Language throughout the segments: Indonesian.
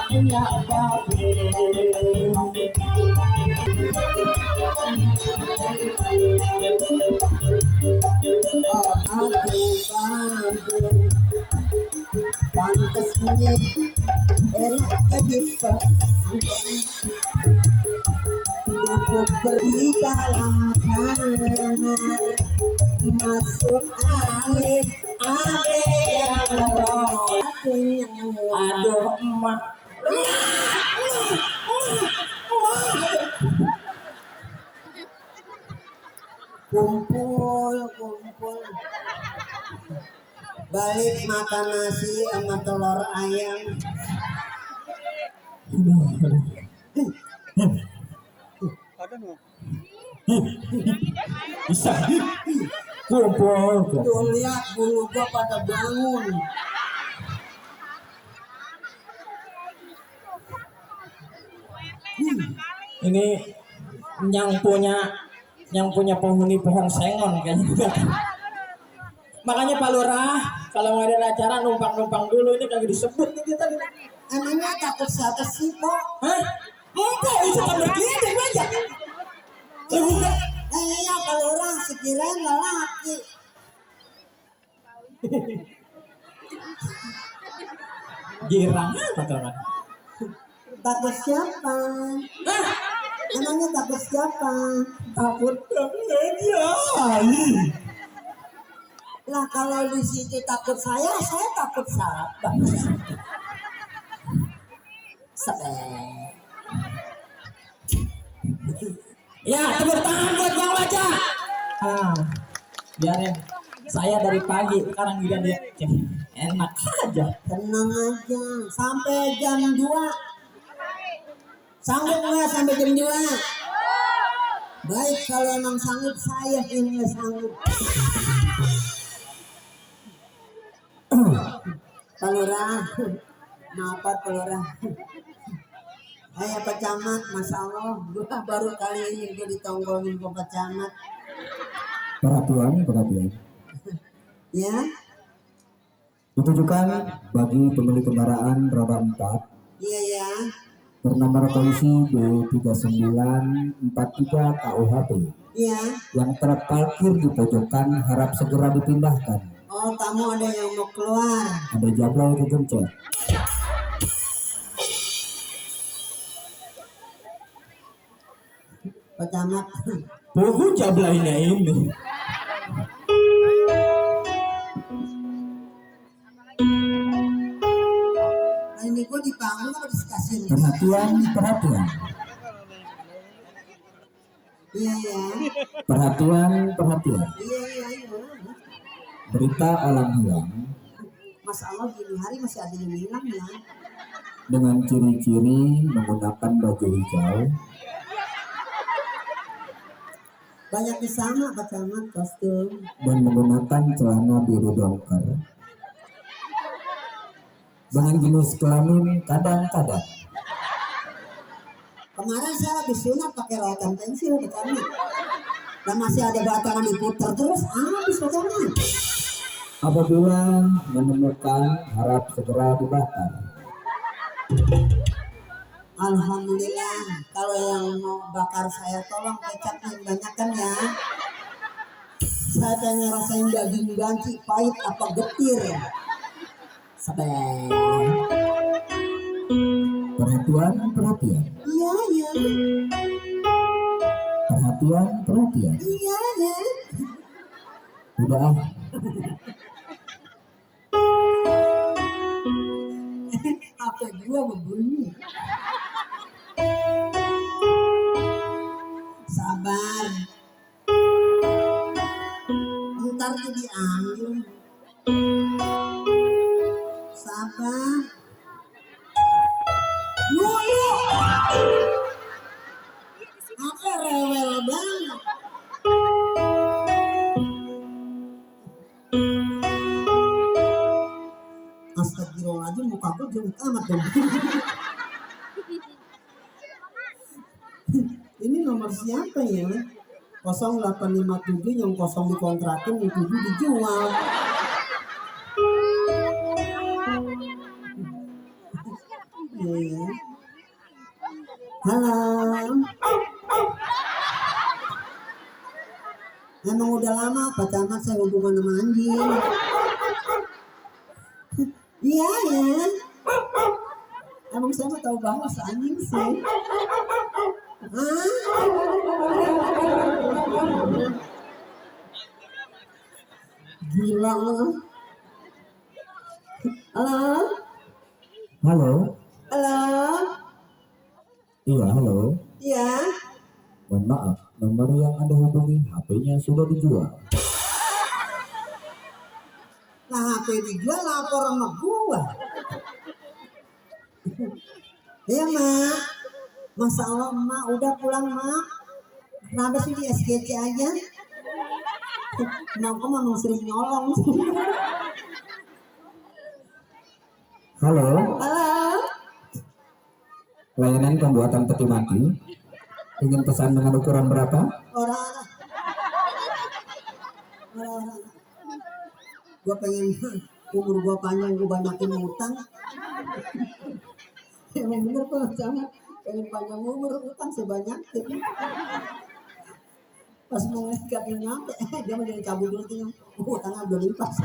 punya babe. Oh aku Bandung pantasnya enak kehidupan untuk beri dalam kamar masuk angin yang aduh emak kumpul balik makan nasi sama telur ayam. Bisa kumpul. Tuh lihat bulu gua pada bangun. Ini yang punya penghuni pohon sengon kayaknya. Makanya Pak Lurah kalau ada acara numpang dulu ini kagak disebut nih kita. Emangnya takut siapa sih kok? Hah? Mumpung bisa berkeliling aja. Iya kalau orang sekirain lelaki. Girang apa teman? Takut siapa? Emangnya takut siapa? Takut dia. Lah kalau di situ takut saya takut siapa? Sebel. Ya, tepuk tangan buat Bang Wajah. Biarin. Saya dari pagi, sekarang dia enak aja. Tenang aja, sampai jam 2. Sanggup nggak sampai jam 2? Baik, kalau emang sanggup, saya ini sanggup. Pak Lurah, maaf Pak Lurah. Pak Camat, Masya Allah, gua baru kali ini gue ditongkrongin Pak Camat. Perhatian. Ya, Ditujukan bagi pemilik kendaraan roda 4 iya ya. bernomor polisi B3943 KUHP Iya. yang terparkir di pojokan harap segera dipindahkan. Oh, tamu ada yang mau keluar. Ada jablay kegencet. Pak Camat. Buku jablainya ini. Nah, ini gue di panggung apa di stasiun? Perhatian. Iya ya. Perhatian. Iya. Berita alam hilang Masya Allah gini hari masih ada yang hilang ya. dengan ciri-ciri menggunakan baju hijau, Banyak di sana Pak Camat kostum. dan menggunakan celana biru dongker dengan jenis kelamin kadang-kadang. Kemarin saya habis sunat pakai rawetan pensil Pak Camat. Dan masih ada batangan diputar terus habis Pak Camat. Apabila menemukan harap segera dibakar. Alhamdulillah, kalau yang mau bakar saya tolong kecapnya yang banyakan ya. Saya pengen ngerasain daging banci pahit apa getir. Sebel. Perhatian. Iya ya. Perhatian. Iya ya. Udah. Apa gua berbunyi? Sabar. Ntar tuh diambil. Sabar. Dulu. Apa rewel banget. Astagfirullahaladzim, muka gue jelek amat dong. Ini nomor siapa ya? 0857 yang kosong dikontrakin, yang 7 dijual. Ya Iya. Halo. Emang udah lama Pak Camat saya hubungan sama anjing. Iya ya. Emang saya mau tahu bahasa anjing sih. Hah? Gila lu. Halo? Halo, Halo? iya halo. Iya? Mohon maaf, nomor yang Anda hubungi HP-nya sudah dijual. Nah HP dijual lapor sama gua. Iya mak. Masa Allah mak udah pulang mak. Kenapa sih di SGC aja? Kenapa memang sering nyolong? Halo, Halo? layanan pembuatan peti mati. Ingin pesan dengan ukuran berapa? Orang. Orang. Gua pengen umur gua panjang, gua banyakin utang. Emang bener kok jangan pengen panjang umur utang sebanyak. Pas mau nggak nyampe, dia mau jadi cabut dulu tuh, utangnya udah lipas.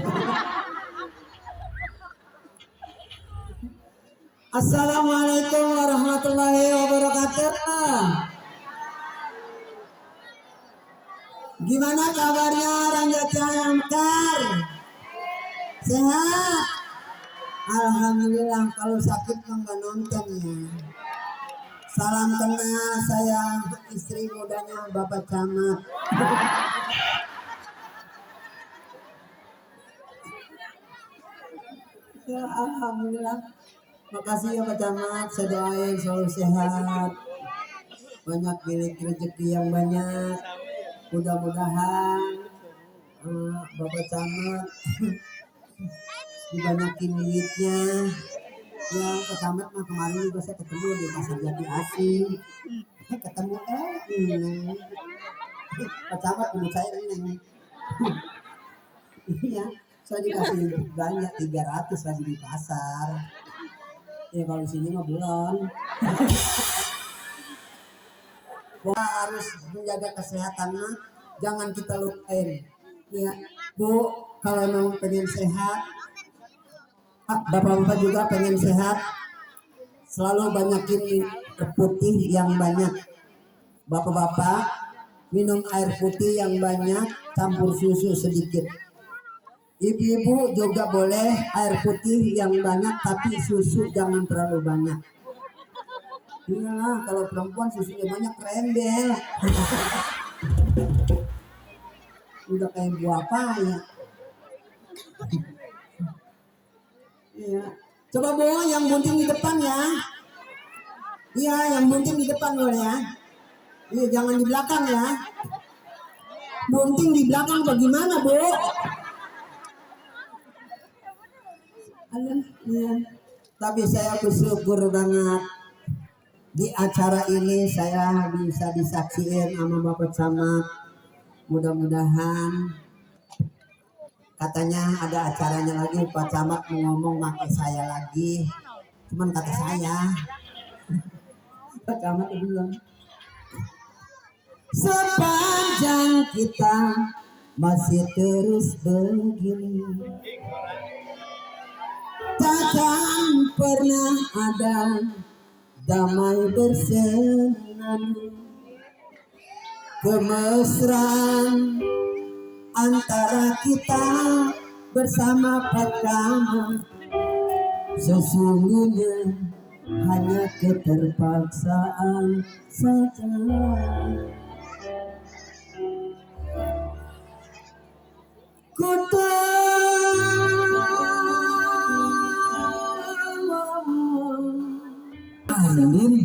Assalamualaikum warahmatullahi wabarakatuh. Gimana kabarnya Rangga Cayamkar? Sehat? Alhamdulillah, kalau sakit mah nggak nonton ya. Salam kenal, saya istri mudanya Bapak Camat. Ya alhamdulillah. Makasih ya Pak Camat, saya doain selalu sehat. Banyak milik rezeki yang banyak. Mudah-mudahan Bapak Camat dibanyakin duitnya. Ya Pak Camat mah kemarin juga saya ketemu di Pasar Jati Asih. Ketemu Pak Camat menurut saya ini. Iya, saya dikasih banyak 300 lagi di pasar. Ya kalau di sini mah belum. Wah, harus menjaga kesehatan mah jangan kita lupain. Ya, Bu, kalau memang pengen sehat, Bapak-bapak juga pengen sehat, selalu banyakin air putih yang banyak. Bapak-bapak minum air putih yang banyak, campur susu sedikit. Ibu-ibu juga boleh air putih yang banyak, tapi susu jangan terlalu banyak. Iyalah, kalau perempuan susunya banyak rembel. Udah kayak buah apa ya? Iya. Coba Bu, yang bunting di depan ya. Iya, yang bunting di depan boleh ya. Iya, jangan di belakang ya. Bunting di belakang bagaimana Bu? Iya. Tapi saya bersyukur banget di acara ini saya bisa disaksiin sama Bapak Camat. Mudah-mudahan katanya ada acaranya lagi Pak Camat mau ngomong pakai saya lagi. Cuman kata saya Pak Camat bilang sepanjang kita masih terus begini takkan pernah ada damai bersenandung, kemesraan antara kita bersama Pak Camat sesungguhnya hanya keterpaksaan saja. Andin,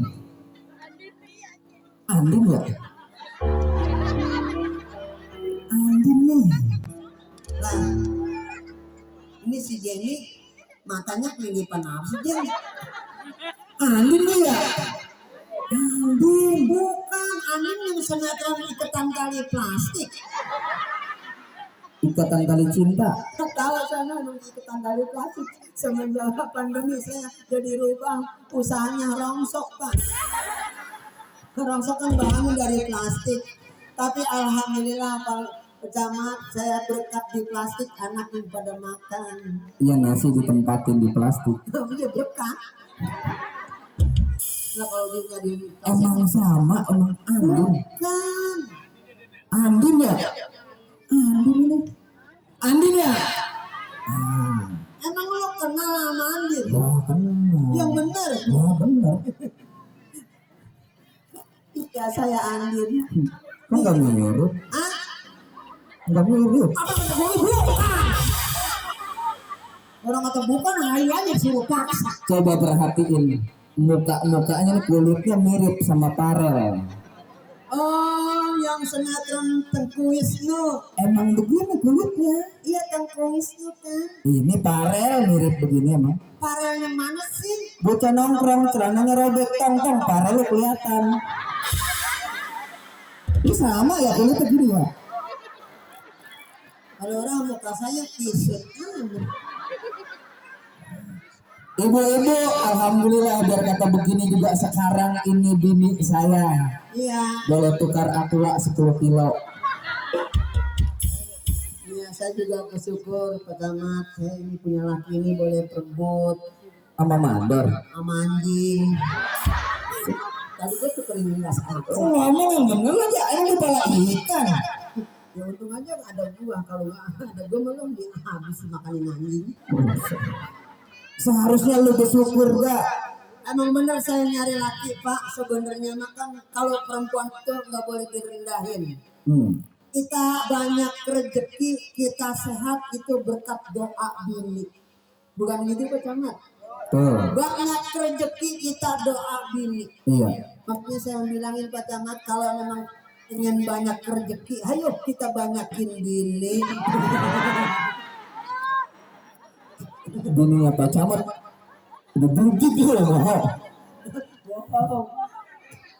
Andin ya? Andin nih. Nah, ini si Jenny matanya kelilipan apa sih Jenny? Andin nih ya? Andin, bukan Andin yang sinetron iketan tali plastik. ikatan tali cinta. Kalau sana ikutan dari plastik semenjak pandemi saya jadi rubah usahanya rongsok Pak. Rongsok kan bahannya dari plastik. Tapi alhamdulillah Pak Camat saya berkat di plastik anak yang pada makan. Iya, nasi ditempatin di plastik. Dia berkat. Nah kalau dia di plastik Emang sama, emang Andin. kan. Andin ya? Andin ini. Andin ya? Ah, Emang lo kenal sama Andin? ya kenal. Yang bener. Ya benar. Iya saya Andin. Kok nggak mirip? Ah, Nggak mirip. apa kata gue bukan? Orang kata bukan, ayo aja suruh paksa. Coba perhatiin mukanya nih, kulitnya mirip sama Parel. Oh, yang sinetron Tengku Wisnu. Emang begini kulitnya. Iya Tengku Wisnu kan. Ini Parel mirip begini emang. Parel yang mana sih? Bocah nongkrong celananya robek tong Parel lu kelihatan. Ini sama ya kulitnya gini ya. Kalau orang muka saya t-shirt. Ibu-ibu, alhamdulillah biar kata begini juga sekarang ini bini saya. Iya. Boleh tukar aqua 10 kilo. Iya, saya juga bersyukur pertama saya ini punya laki ini boleh perebut Sama mandor. sama anjing. Tadi gue tukerin gas aku. Ngomong yang bener aja, ini kepala ikan. Ya untung aja ada gua, kalau nggak ada gua belum habis makanin anjing. Seharusnya lu bersyukur gak? Emang bener saya nyari laki Pak, sebenarnya makan kalau perempuan itu nggak boleh direndahin. Kita banyak rezeki, kita sehat itu berkat doa bini. Bukan gitu Pak Camat? Tuh, Banyak rezeki kita doa bini. iya. Makanya saya bilangin Pak Camat kalau memang ingin banyak rezeki, ayo kita banyakin bini. Bininya Pak Camat udah bujuk loh. Wow.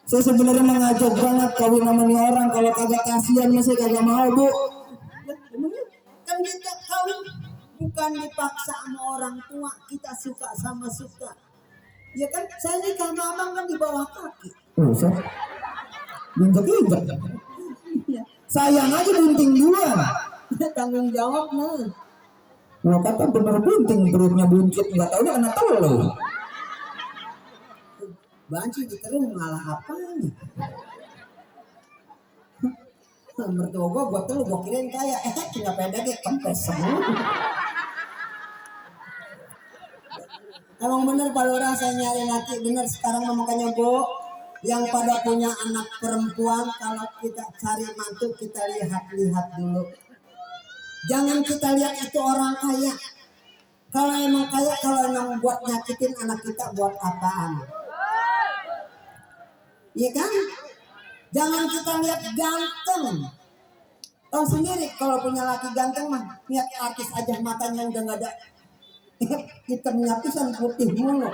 Saya sebenarnya mengajak banget kawin sama nih orang, kalau kagak kasihan saya kagak mau, Bu. Kan kita kawin bukan dipaksa sama orang tua, kita suka sama suka. Ya kan saya nikah sama abang kan di bawah kaki. Saya injek-injek. Sayang aja bunting dua. Tanggung jawab nah. Wah, kata bener bunting, perutnya buncit, nggak tahu dia kena telur. Banci diterung malah apanya? Mertua gua buat telur gua kirain kayak tinggal peda kayak kempes semua. Emang bener Pak Lurah saya nyari laki bener sekarang makanya Bu yang pada punya anak perempuan kalau kita cari mantu kita lihat-lihat dulu. Jangan kita lihat itu orang kaya. Kalau emang kaya, kalau emang buat nyakitin anak kita buat apaan? Iya kan? Jangan kita lihat ganteng. Tahu sendiri kalau punya laki ganteng mah lihat artis aja matanya udah nggak ada hitamnya pisan putih mulu.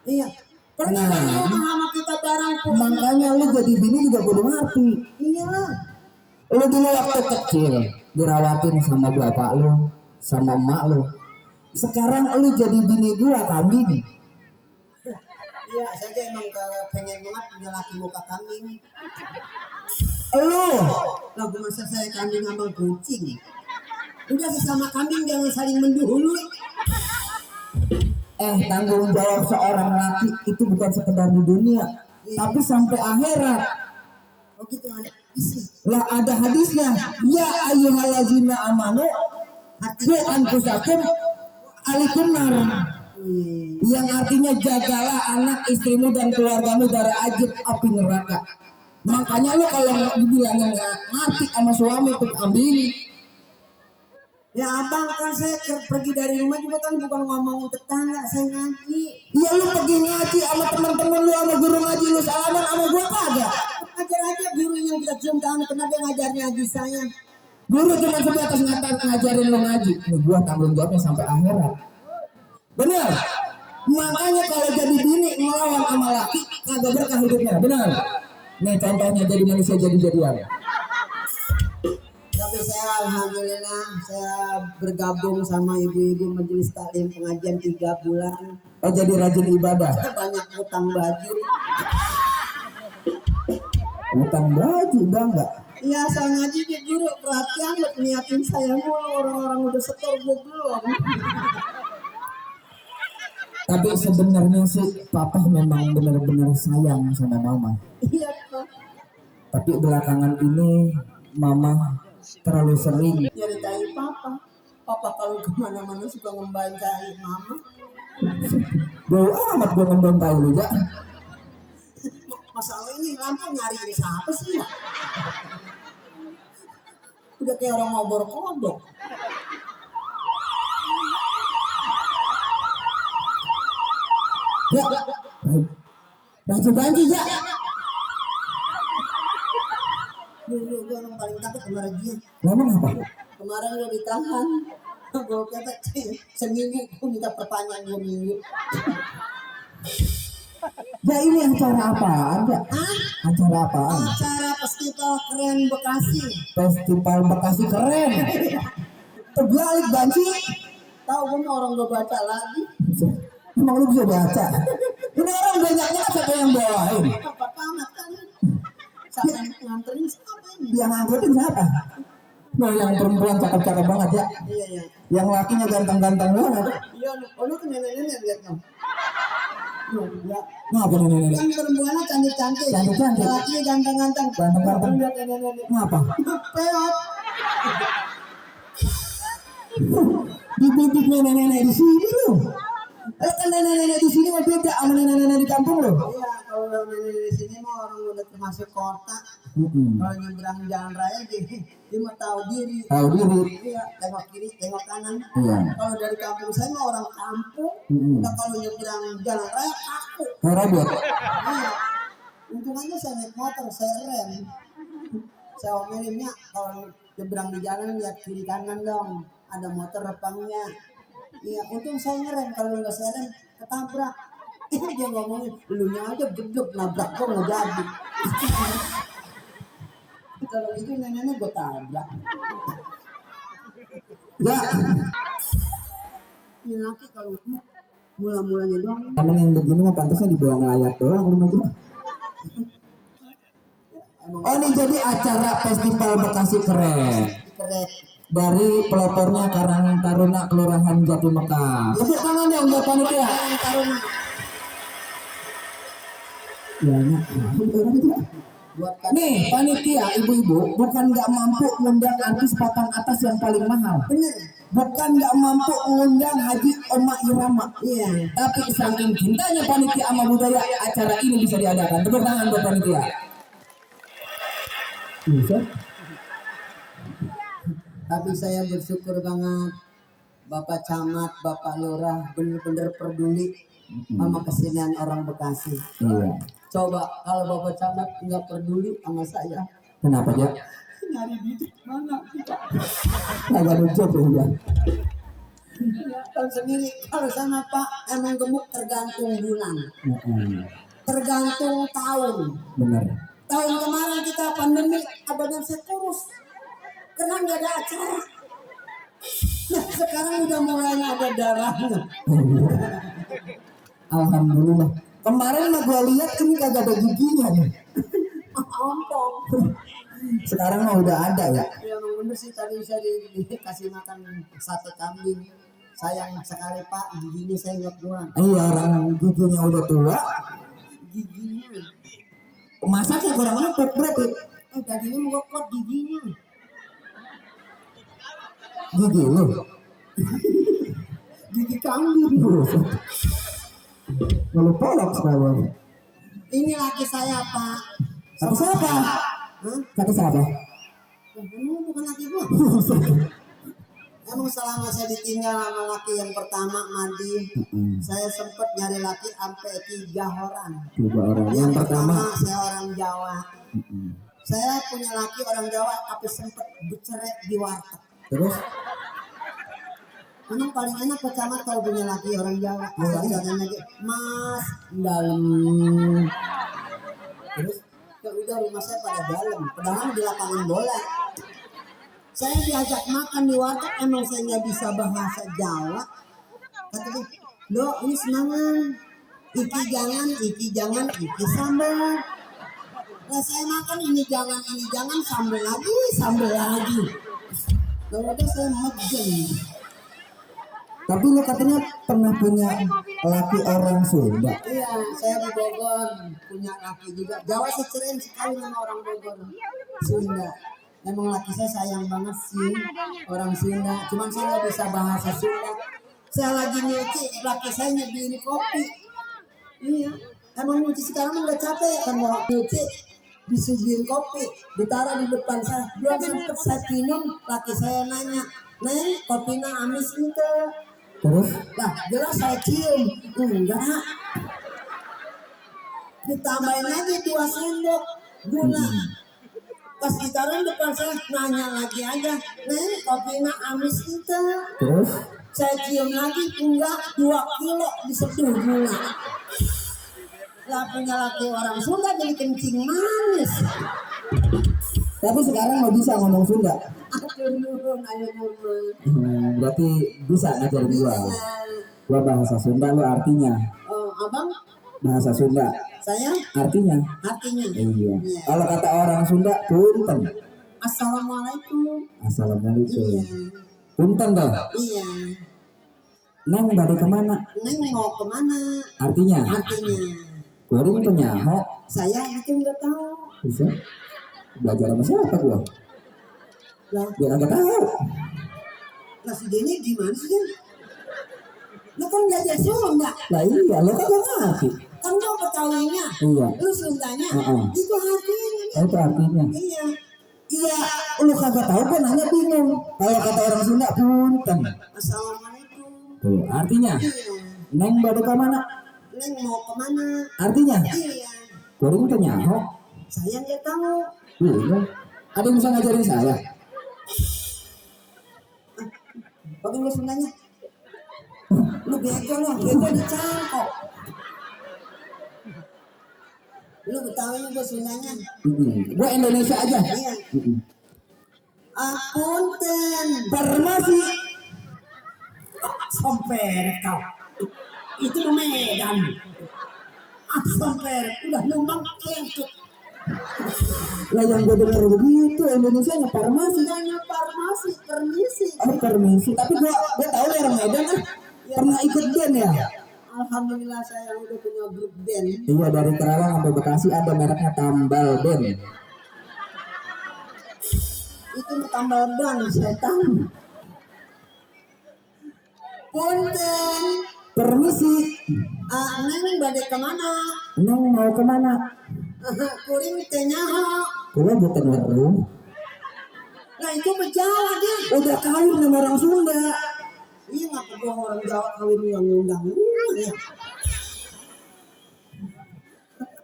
Iya. Pernah sama kita barang putih. Makanya lu jadi bini juga kudu ngerti. Iyalah. Lu dulu waktu kecil dirawatin sama bapak lu, sama emak lu. Sekarang lu jadi bini gua kambing. Iya, saya emang pengen banget punya laki muka kambing. Lu Lah gue masa saya kambing sama kucing. Udah sesama kambing jangan saling mendahului. tanggung jawab seorang laki itu bukan sekedar di dunia, tapi sampai akhirat. Oh gitu ada isi. Lah ada hadisnya, ya ayyuhallazina amanu qu anfusakum alaikum nar. Yang artinya jagalah anak istrimu dan keluargamu dari ajib api neraka. Makanya lu kalau dibilangin nggak mati sama suami itu ambil. Ya abang kan saya pergi dari rumah juga kan bukan ngomong tetangga, saya ngaji. Ya lu pergi ngaji sama teman-teman lu, sama guru ngaji lu, salaman sama gua kagak. Ajar aja guru yang kita cium tangan kenapa dia ngajar ngaji saya. Guru cuma sebatas ngajarin lu ngaji. Nih gua tanggung jawabnya sampai akhirat. Benar. Makanya kalau jadi bini ngelawan sama laki kagak berkah hidupnya. Benar. Nih contohnya jadi manusia jadi-jadian. Gak Tapi saya alhamdulillah saya bergabung sama ibu-ibu majelis taklim pengajian 3 bulan. Oh jadi rajin ibadah. Banyak utang baju. Utang baju bangga. Iya, saya ngaji di guru perhatian buat niatin saya mulu, orang-orang udah setor belum. Tapi sebenarnya sih papa memang benar-benar sayang sama mama. Iya Pak. Tapi belakangan ini mama terlalu sering. Nyeritain papa. Papa kalau kemana-mana suka ngembantai mama. Bau amat gue ngembantai lu ya. Masalah ini lampu nyari siapa sih ya? Udah kayak orang mau berkodok. Ya, baju banci ya. Gue orang paling takut sama dia. Lama apa? Kemarin udah ditahan. Gue kata seminggu gue minta perpanjangan 2 minggu. Ya ini acara apaan ya? Hah? Acara apaan? Acara festival keren Bekasi. Festival Bekasi keren. Terbalik banci. Tahu gue mau orang gue baca lagi. Emang lu bisa baca? Ini orang banyaknya siapa yang bawain? Apa tamat kan? Siapa yang nganterin siapa ini? Yang ngangkutin siapa? Nah yang perempuan cakep-cakep banget ya. Iya iya. Yang lakinya ganteng-ganteng banget. Iya, lu kan nenek-nenek lihat dong. Ya. Ngapa nenek-nenek? Kan perempuannya cantik-cantik. Cantik-cantik. Laki ganteng-ganteng. Ganteng-ganteng. Lihat nenek-nenek. Ngapa? Peot. Dibidik nenek-nenek di sini lu. Kan nenek-nenek di sini mah beda sama nenek-nenek di kampung lu. Iya, kalau nenek-nenek di sini mah orang udah termasuk kota. Kalau nyebrang jalan raya dia mah tahu diri. Tahu diri. Iya, tengok kiri, tengok kanan. Iya. Kalau dari kampung saya mah orang kampung. Nah, kalau nyebrang jalan raya kaku. Robot. Iya. Untungannya saya naik motor, saya rem. Saya omelinnya kalau nyebrang di jalan lihat kiri kanan dong. Ada motor repangnya. Iya, untung saya ngerem. Kalau nggak saya rem, ketabrak. Dia ngomongin, elunya aja gedek nabrak kok nggak jadi. Kalau itu neneknya gue tabrak. Ya. Ini laki kalau mula-mulanya doang. Emang yang begini mah pantasnya dibawa ngelayar doang lu mah. Oh ini jadi acara festival Bekasi keren. Keren. Dari pelopornya Karang Taruna Kelurahan Jati Mekar. Tepuk tangan yang buat panitia. Taruna. Ya, Buat nih panitia ibu-ibu bukan nggak mampu ngundang artis papan atas yang paling mahal. bener. Bukan nggak mampu ngundang Haji Oma Irama. Iya. Tapi saking cintanya panitia sama budaya acara ini bisa diadakan. Tepuk tangan buat panitia. Bisa. Tapi saya bersyukur banget Bapak Camat, Bapak Lurah bener-bener peduli sama kesenian orang Bekasi. Iya. Coba kalau Bapak Camat nggak peduli sama saya, Kenapa ya? nyari bibit mana kita? Agak lucu ya. Tahu sendiri kalau sama Pak emang gemuk tergantung bulan, tergantung tahun. Benar. Tahun kemarin kita pandemi badan saya kurus karena nggak ada acara. Nah sekarang udah mulai ada darahnya. Alhamdulillah. Kemarin mah gua lihat ini kagak ada giginya nih. Ompong. Sekarang mah udah ada ya. Ya emang bener sih tadi saya dikasih makan sate kambing. Sayang sekali Pak, giginya saya nggak kuat. Iya orang giginya udah tua. Giginya. Masaknya kurang empuk berarti. Tadinya mau kuat giginya. Gigi lu. Gigi kambing. Lalu polok sekarang. Ini laki saya Pak. Kata siapa? Hah? Kata siapa? Ini bukan laki gua. Emang selama saya ditinggal sama laki yang pertama Madi, saya sempat nyari laki sampai 3 orang. 3 orang. Yang pertama saya orang Jawa. Saya punya laki orang Jawa tapi sempat bercerai di warteg. terus Memang paling enak Pak Camat kalau punya laki orang Jawa. Asal jangan lagi Mas dalam. Terus ya udah rumah saya pada dalam, padahal di lapangan bola. Saya diajak makan di warteg, emang saya nggak bisa bahasa Jawa. Kata dia, "Lo ini semangat. Iki jangan, iki sambal." Nah saya makan ini jangan, sambal lagi. Lalu itu saya makan. Tapi lu katanya pernah punya laki orang Sunda. Iya, saya di Bogor punya laki juga. Jawa saya cerain sekali sama orang Bogor. Sunda. Emang laki saya sayang banget sih orang Sunda. Cuman saya nggak bisa bahasa Sunda. Saya lagi nyuci, laki saya nyediain kopi. Iya, emang nyuci sekarang nggak capek kan mau nyuci. Disuguhin kopi, ditaruh di depan saya. Belum sempet saya minum, laki saya nanya, "Neng, kopinya amis ente?" Terus Lah, jelas saya cium. Enggak. Ditambahin lagi 2 sendok gula. Pas ditaruh depan saya nanya lagi aja, "Neng, kopinya amis ente?" terus Saya cium lagi, enggak, 2 kilo diseduh gula. Lah punya laki orang Sunda jadi kencing manis. tapi sekarang mau bisa ngomong Sunda. Aduh nurun, ayo nurun. Berarti bisa ngajarin gua bahasa Sunda, lu artinya Oh, abang, bahasa Sunda saya artinya. artinya. Iya. Iya. Kalau kata orang Sunda, punten. Assalamualaikum. Assalamualaikum. Iya, Punten toh. iya. Neng balik kemana? Neng mau kemana? Artinya. Artinya. Kuring penyaho. Saya itu nggak tahu. Bisa. Belajar sama siapa gua? Lah, Gua nggak tahu. lah si Denny gimana sih kan? Lu kan belajar Sunda, Lah iya, lo kan gak ngerti. kan gua Betawinya, Iya. lu Sundanya, Heeh. itu artinya. Itu artinya. Iya. Iya, lu kagak tahu kan nanya bingung. Kalau kata orang Sunda, punten. Assalamualaikum. Tuh, artinya. Iya. Neng balik kemana? Neng mau kemana? Artinya. Iya. Kuring penyaho. Saya nggak tahu. Iya. Ada yang bisa ngajarin saya? Bagaimana Sundanya? Lu bego dicangkok. Lu Betawinya gua Sundanya. Gua Indonesia aja. Iya. Apunten. Farmasi. Somper kau. Itu Medan. Somper udah numpang kentut. Lah yang gue denger begitu Indonesia nya farmasi. Sundanya farmasi, permisi. Oh permisi. Tapi gua tahu ya orang Medan kan. Pernah ikut band ya? Alhamdulillah saya udah punya grup band. Iya dari Kerawang sampai Bekasi ada mereknya Tambal Band. Itu tambal ban setan. Punten. Permisi. Neng badai kemana? Neng mau kemana? Kuring tanya. Gua bukan weruh. Nah itu berjalan dia. Udah kawin sama orang Sunda. Iya nggak perlu orang Jawa kawin yang ngundang. Ya.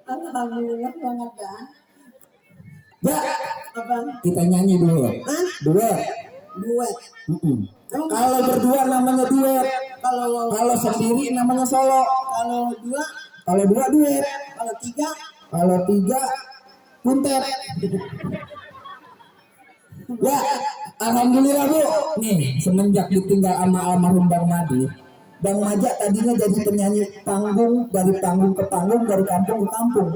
Alhamdulillah banget kan. Ya, Apa? kita nyanyi dulu. Hah? Duet. Duet. Emang Kalau berdua namanya duet. Kalau sendiri namanya solo. kalau dua, Kalau dua duet. kalau tiga, Kalau tiga kuntet. Ya, alhamdulillah Bu. Nih, semenjak ditinggal sama almarhum Bang Madi, Bang Majak tadinya jadi penyanyi panggung, dari panggung ke panggung, dari kampung ke kampung.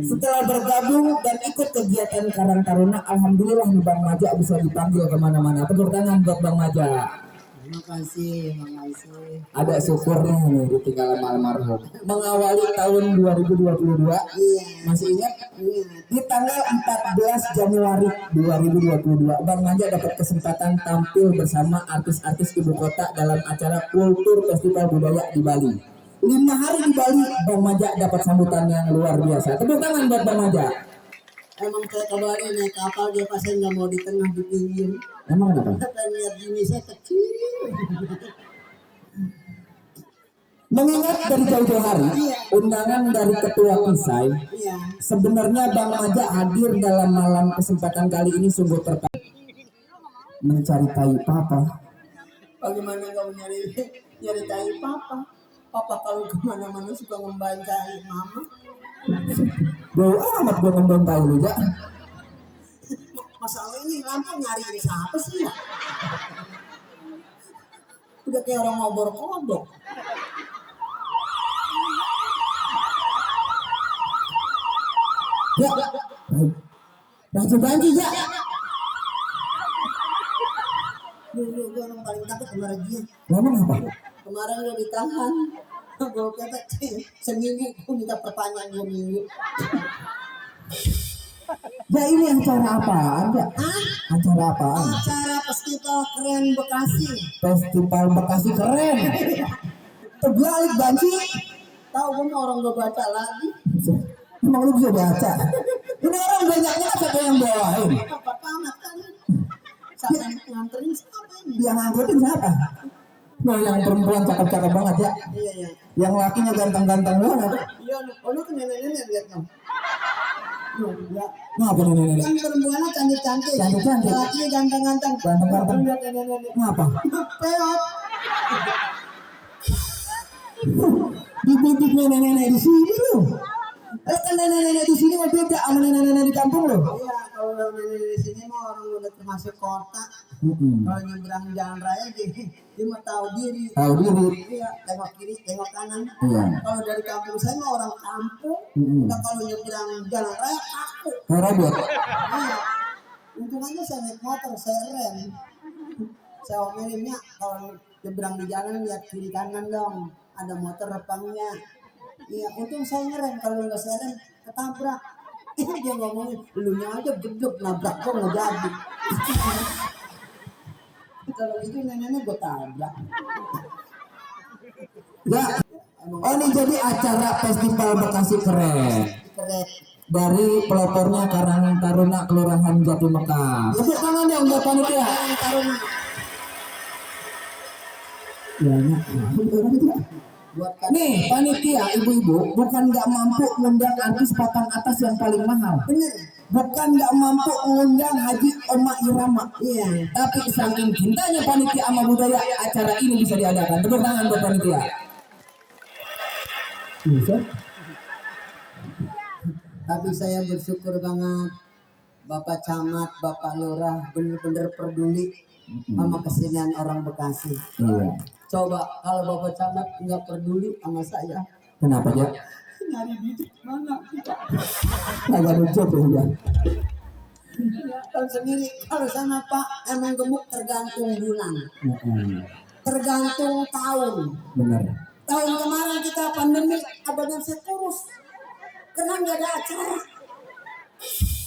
Setelah bergabung dan ikut kegiatan Karang Taruna, alhamdulillah nih Bang Majak bisa dipanggil kemana-mana. Tepuk tangan buat Bang Majak. makasih. Ada syukurnya nih ditinggal sama almarhum. Mengawali tahun 2022, Iya. masih ingat? Iya. Di tanggal 14 Januari 2022, Bang Majak dapat kesempatan tampil bersama artis-artis ibu kota dalam acara Kultur Festival Budaya di Bali. 5 hari di Bali, Bang Majak dapat sambutan yang luar biasa. Tepuk tangan buat Bang Majak. Emang saya kemarin naik kapal dia pasti nggak mau di tengah di pinggir. Emang kenapa? Dan lihat gini saya kecil. Mengingat dari jauh-jauh hari, undangan dari Ketua Pisai, Iya. sebenarnya Bang Majak hadir dalam malam kesempatan kali ini sungguh tertarik mencari tahu papa. Bagaimana kamu nyari tahu papa? Papa kalau kemana-mana suka membantai mama. Bau amat gue ngomong tahu juga. Masalah ini lampu nyariin siapa sih ya? Udah kayak orang ngobor kodok. Ya, Raja Banji ya. Gue orang paling takut kemarin dia. Lama apa? Kemarin udah ditahan. Gue kata seminggu gue minta perpanjangan 2 minggu. Ya ini acara apaan ya? Hah? Acara apaan? Acara festival keren Bekasi. Festival Bekasi keren. Terbalik Banji. Tahu gue mau orang gue baca lagi. Emang lu bisa baca? Ini orang banyaknya siapa yang bawain? Apa amat kan? Siapa yang nganterin siapa ini? Yang angkutin siapa? Nah yang perempuan cakep-cakep banget ya. Iya iya. Yang lakinya ganteng-ganteng banget. Iya, lu kan nenek-nenek lihat dong. Iya. Ngapa nih nenek? Yang perempuannya cantik-cantik. Cantik-cantik. Lakinya ganteng-ganteng. Ganteng-ganteng. Lihat nenek-nenek. Ngapa? Peot. Dibidik nenek-nenek di sini lu. Kan nenek-nenek di sini mah beda sama nenek-nenek di kampung lu. Iya, kalau nenek-nenek di sini mah orang udah termasuk kota. Kalau nyebrang jalan raya dia mah tahu diri. Tahu diri. Iya, tengok kiri, tengok kanan. Iya. Kalau dari kampung saya mah orang kampung. Udah kalau nyebrang jalan raya kaku. Robot. Iya. Untung aja saya naik motor, saya rem. Saya omelinnya kalau nyebrang di jalan lihat kiri kanan dong. Ada motor depannya. Iya, untung saya ngerem. Kalau nggak saya rem, ketabrak. Dia ngomongin, elunya aja gedek nabrak kok nggak jadi. Kalau itu nenek-nenek gue tabrak. Ya. Oh ini jadi acara festival Bekasi keren. Keren. Dari pelopornya Karang Taruna Kelurahan Jati Mekar. Tepuk tangan dong buat panitia. Taruna. Ya, nih panitia ibu-ibu bukan nggak mampu ngundang artis papan atas yang paling mahal. Bener. Bukan nggak mampu ngundang Haji Oma Irama. Iya. Tapi saking cintanya panitia sama budaya acara ini bisa diadakan. Tepuk tangan buat panitia. Bisa. Tapi saya bersyukur banget Bapak Camat, Bapak Lurah bener-bener peduli sama kesenian orang Bekasi. Iya. Coba kalau Bapak Camat nggak peduli sama saya, Kenapa ya? nyari bibit mana? Agak lucu ya. Tahu sendiri kalau sama Pak emang gemuk tergantung bulan, tergantung tahun. Benar. Tahun kemarin kita pandemi, abang saya kurus karena nggak ada acara.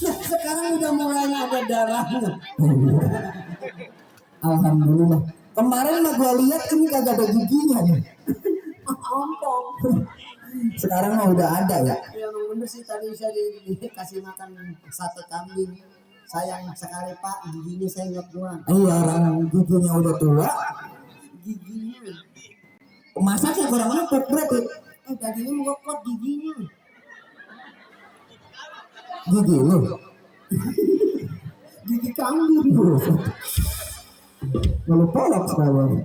Nah sekarang udah mulai ada darahnya. Alhamdulillah. Kemarin mah gua lihat ini kagak ada giginya nih. Ompong. Sekarang mah udah ada ya. Ya emang bener sih tadi saya dikasih makan sate kambing. Sayang sekali Pak, giginya saya nggak buang. Iya orang giginya udah tua. Giginya. Masaknya kurang empuk berarti. Dagingnya menggokot giginya. Gigi lu. Gigi kambing. Lalu polok sekarang.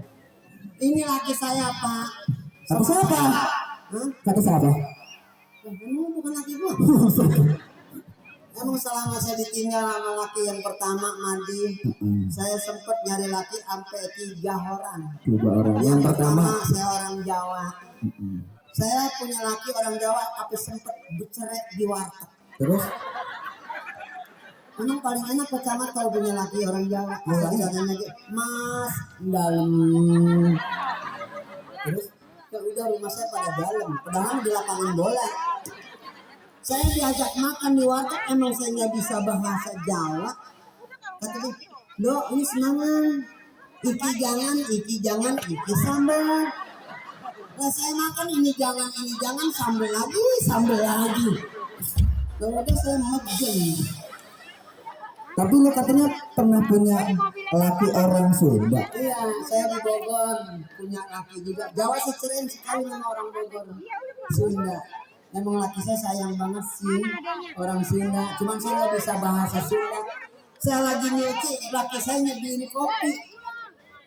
Ini laki saya Pak. Kata siapa? Hah? Kata siapa? Ini bukan laki gua. Emang selama saya ditinggal sama laki yang pertama mandi, saya sempet nyari laki sampai 3 orang. 3 orang. Yang pertama. Saya orang Jawa. Saya punya laki orang Jawa, tapi sempet bercerai di warteg. Terus? Memang paling enak Pak Camat kalau punya laki orang Jawa. Asal jangan lagi, Mas, dalam. Terus, ya udah rumah saya pada dalam, padahal di lapangan bola. Saya diajak makan di warteg, emang saya nggak bisa bahasa Jawa. Kata dia, Dok, ini semangat. Iki jangan, iki sambal. Lah saya makan ini jangan, sambal lagi. Lalu saya makan. Tapi lu katanya pernah punya laki orang Sunda. Iya, saya di Bogor punya laki juga. Jawa saya cerain sekali sama orang Bogor. Sunda. Emang laki saya sayang banget sih orang Sunda. Cuman saya nggak bisa bahasa Sunda. Saya lagi nyuci, laki saya nyediain kopi.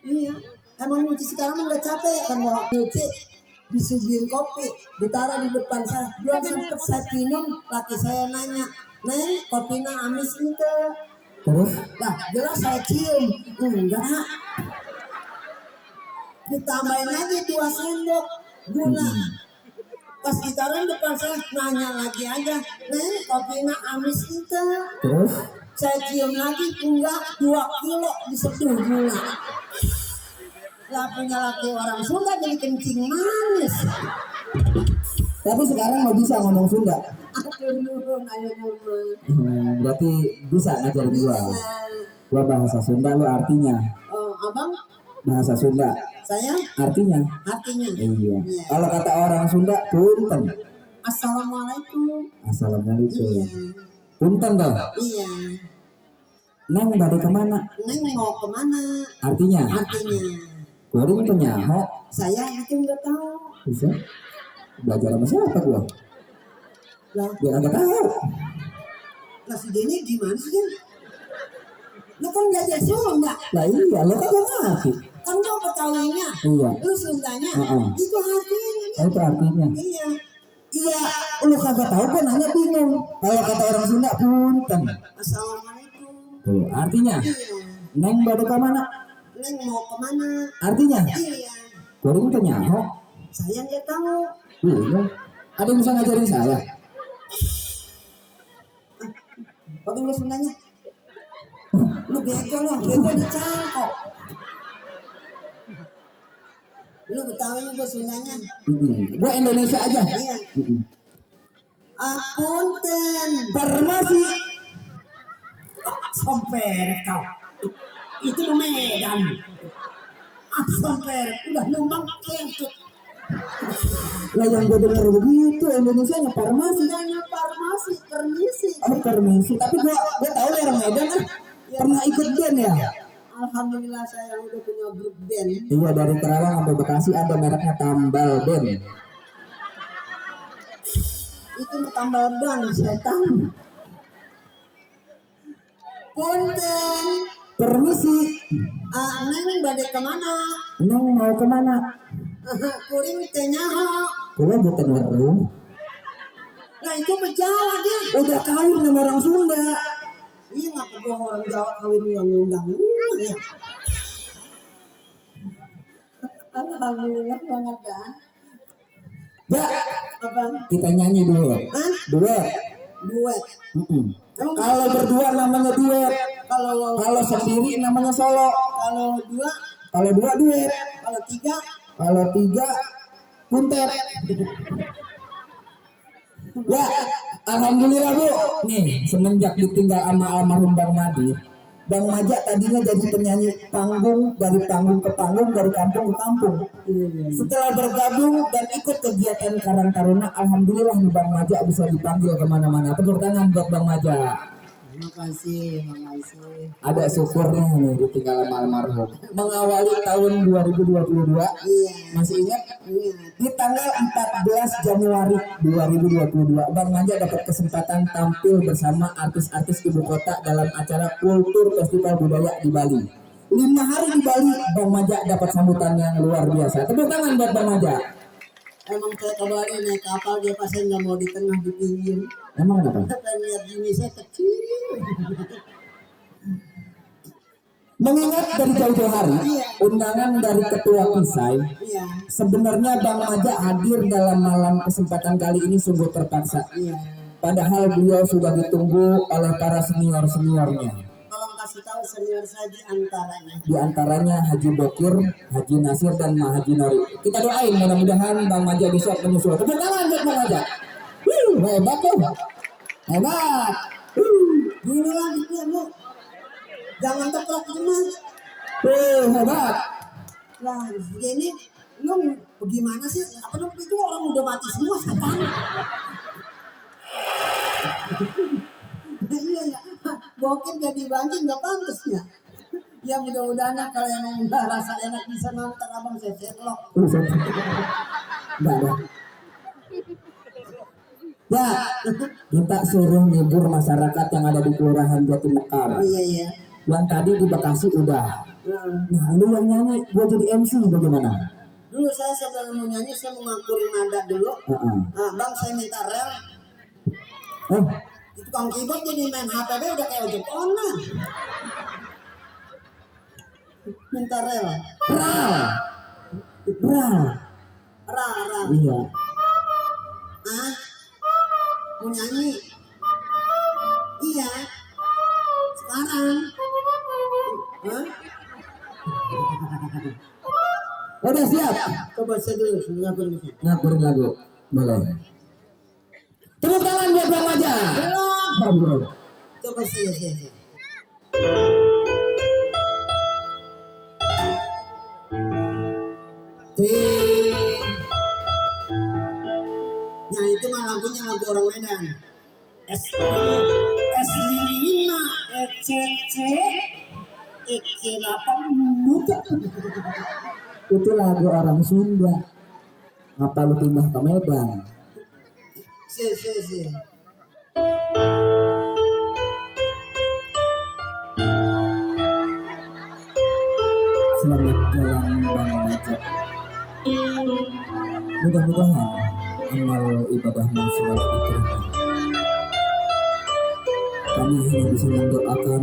Iya, emang nyuci sekarang udah capek kan mau nyuci. Disuguhin kopi, ditaruh di depan saya. Belum sempet saya minum, laki saya nanya, Neng, kopinya amis ente. Terus? Nah, jelas saya cium. Enggak. Ditambahin lagi 2 sendok gula. Pas ditaruh depan saya nanya lagi aja, nih kopinya amis itu. Terus? Saya cium lagi, enggak 2 kilo diseduh gula. Lah punya laki orang Sunda jadi kencing manis. Tapi sekarang mau bisa ngomong Sunda. Aduh nurun, ayo nurun. Berarti bisa ngajarin gua bahasa Sunda, lu artinya Oh, abang, bahasa Sunda saya artinya. artinya. Iya. Iya. Kalau kata orang Sunda, punten. Assalamualaikum. Assalamualaikum. Iya, Punten dong. iya. Neng bade kemana? Neng mau kemana? Artinya. Artinya. Kuring penyaho. Saya itu nggak tahu. Bisa. Belajar sama siapa gua? Lah, Dia nggak tahu. lah si Denny gimana sih Den? Lu kan belajar Sunda, Lah iya, lo kan gak ngerti. kan gua Betawinya, Iya. lu Sundanya, Heeh. itu artinya. Itu artinya. Iya. Iya, lu kagak tahu kan nanya bingung. Kalau kata orang Sunda punten. Assalamualaikum. Tuh, artinya. Iya. Neng bade kemana? Neng mau kemana? Artinya. Iya. Kuring penyaho. Saya nggak tahu. Iya. Ada yang bisa ngajarin saya? Bagaimana lu Sundanya? Lu bego dicangkok. Lu Betawinya gua Sundanya. Gua Indonesia aja. Iya. Apunten. Farmasi. Somper kau. Itu lu Medan. Somper udah numpang kentut. Lah yang gue dengar begitu Indonesia nya farmasi. Hanya farmasi, permisi. Oh farmasi. Tapi gua tahu lah orang Medan kan. Pernah ikut band ya? Alhamdulillah saya udah punya grup band. Iya dari Karawang sampai Bekasi ada mereknya Tambal Band. Itu tambah ban setan. Punten. Permisi. Neng bade kemana? Neng mau kemana? Kuring tenyaho. Gua bukan warung. Nah itu berjawa dia. Udah kawin sama orang Sunda. Iya ngapa gua orang Jawa kawin yang ngundang. Ya. Alhamdulillah banget dah. Ya, Apa? kita nyanyi duet. Hah? Duet. Duet. Emang Kalau berdua namanya duet. kalau Kalau sendiri namanya solo. kalau dua, Kalau dua duet. kalau tiga, Kalau tiga puntet. Ya, alhamdulillah Bu. Nih, semenjak ditinggal sama almarhum Bang Madi, Bang Maja tadinya jadi penyanyi panggung dari panggung ke panggung, dari kampung ke kampung. Setelah bergabung dan ikut kegiatan Karang Taruna, alhamdulillah nih Bang Maja bisa dipanggil kemana-mana. Tepuk tangan buat Bang Maja. makasih, makasih. Ada syukurnya nih ditinggal sama almarhum. Mengawali tahun 2022, Iya, masih ingat? iya. Di tanggal 14 Januari 2022, Bang Maja dapat kesempatan tampil bersama artis-artis ibu kota dalam acara Kultur Festival Budaya di Bali. 5 hari di Bali, Bang Maja dapat sambutan yang luar biasa. Tepuk tangan buat Bang Maja. Emang saya ke Bali naik kapal dia pasti nggak mau di tengah di pinggir. Emang kenapa? Saya lihat gini saya kecil. Mengingat dari jauh-jauh hari, undangan dari Ketua Pisai, Iya, sebenarnya Bang Maja hadir dalam malam kesempatan kali ini sungguh terpaksa. iya. Padahal beliau sudah ditunggu oleh para senior-seniornya. Tolong kasih tahu senior saya di antaranya. Di antaranya Haji Bokir, Haji Nasir, dan Ma Haji Nori. Kita doain mudah-mudahan Bang Maja bisa menyusul. Tepuk tangan buat Bang Maja. Hebat tuh. Hebat. Gini lagi dia bu. Jangan teplak cuma. Hebat. Lah gini, lu bagaimana sih? Apa lu itu orang udah mati semua sekarang? Iya ya, Bokir jadi banjir nggak pantas ya. Ya mudah-mudahan kalau yang udah rasa enak bisa nonton abang saya setlok. Enggak ada. Ya, kita suruh ngibur masyarakat yang ada di Kelurahan Jatimekar. Oh iya iya. Yang tadi di Bekasi udah. Nah, lu yang nyanyi, gua jadi MC bagaimana? Dulu saya sebelum mau nyanyi saya mau ngakurin nada dulu. Heeh. Nah, bang saya minta rel. Oh, Itu tukang keyboard jadi main HP udah kayak ojek online. Minta rel. Ral. Rara. Iya. Ah, mau nyanyi? Iya. Sekarang. Hah? Udah siap. Coba saya dulu ngatur dulu. Ngatur lagu. Boleh. Tepuk tangan buat Bang Maja. Belum. Coba sih. Nah itu mah lagunya lagu orang Medan. S5 ECC EK8 muda. Itu lagu orang Sunda. Apa lu pindah ke Medan? Si. Selamat jalan Bang Maja. Mudah-mudahan amal ibadahmu selalu diterima. Kami hanya bisa mendoakan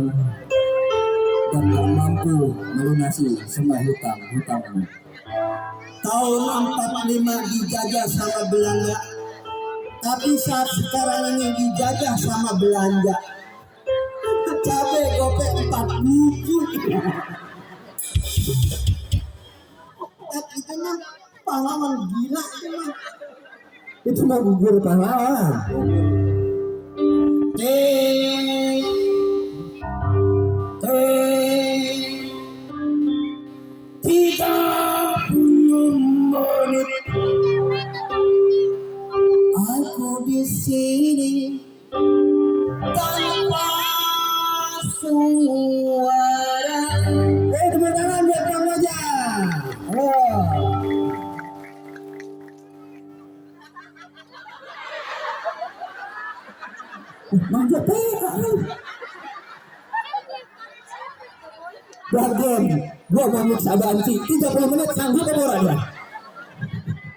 dan tak mampu melunasi semua hutang-hutangmu. Tahun 45 dijajah sama Belanda. Tapi saat sekarang ini dijajah sama Belanda. Cabai gopek 4 biji. Itu mah pahlawan gila itu mah. Itu mah gugur pahlawan. Tiga puluh menit aku di sini tanpa suara. Tepuk tangan buat Bang Maja. Oh. Maja PA. Bagian, gua mau mix abanci 30 menit sanggup apa ora dia?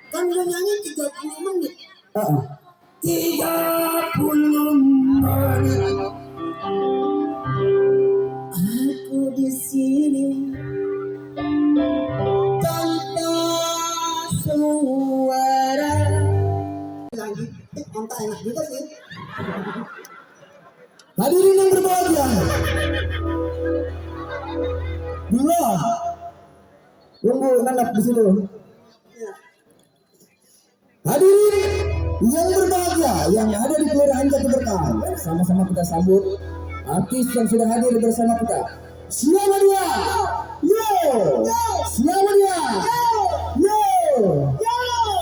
Kan udah nyanyi 30 menit. 30 menit. Aku di sini tanpa suara. Lagi, onta enak juga sih. Hadirin yang berbahagia. Bila tunggu nanap di situ. Hadirin yang berbahagia yang ada di Kelurahan Jati Berkah, sama-sama kita sambut artis yang sudah hadir bersama kita. Siapa dia? Yo! Siapa dia? Yo!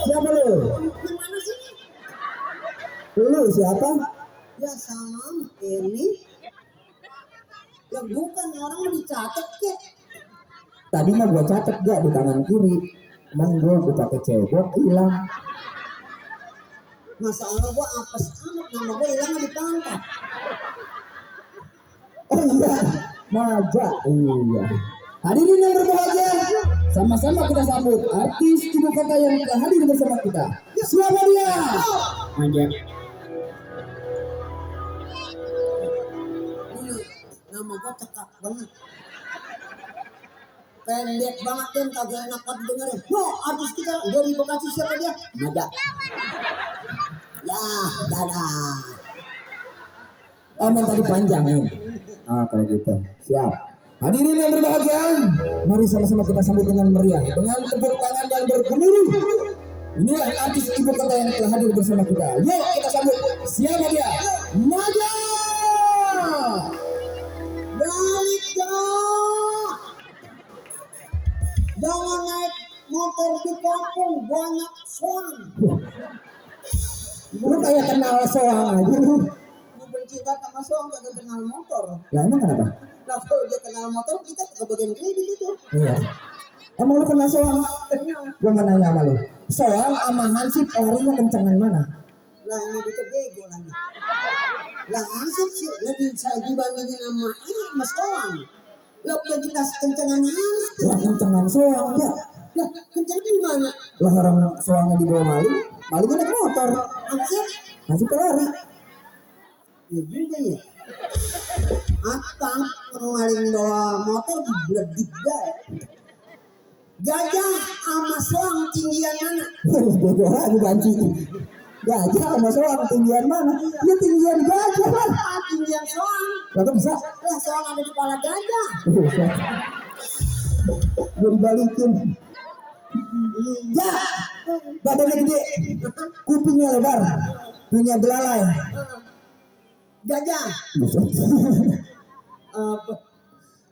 Siapa lu? Gimana sih? Lu siapa? Ya sama ini. Ya bukan orang mau dicatat kek. Tadi mah gua catat gak di tangan kiri. Emang gua pakai cebok hilang. Masalah gua apes amat, nama gua hilang di pangkat. Oh iya, Maja. Iya. Hadirin yang berbahagia, sama-sama kita sambut artis ibu kota yang telah hadir bersama kita. Siapa dia? Maja. Nama gua cekak banget. Pendek banget kan, kagak enak banget dengerin. No, artis kita dari Bekasi siapa dia? Maja. Ya, dadah. Emang tadi panjangin. Kalau gitu, siap. Hadirin yang berbahagia, mari sama-sama kita sambut dengan meriah, dengan tepuk tangan yang bergemuruh. Inilah artis ibu kota yang telah hadir bersama kita. Yuk kita sambut. Siapa dia? Maja. Balik dah. Jangan naik motor di kampung, banyak soang. Lu kayak kenal soang aja lu. Lu benci banget sama soang, kagak kenal motor. Ya emang kenapa? Nah kalau dia kenal motor, kita ke bagian kiri gitu. Iya. Emang lu kenal soang? Gua mau nanya sama lu. Soang sama Hansip larinya kencengan mana? Lah ini itu bego lagi. Lah Hansip sih lebih saya dibandingin sama ini sama soang. Lah udah kita kencengan Hansip. Lah kencengan soang ya. Lah kenceng gimana? Lah orang soangnya dibawa maling, malingnya naik motor. Hansip Hansip lari. Ya juga ya. Atang kemarin bawa motor gebledik dah. Gajah sama soang tinggian mana? Beda lagi banci. Gajah sama soang tinggian mana? Ya tinggian gajah lah. Tinggian soang. Kagak bisa. Lah soang ada di kepala gajah. Gue dibalikin. Ya, badannya gede, kupingnya lebar, punya belalai. Gajah. Buset. Apa?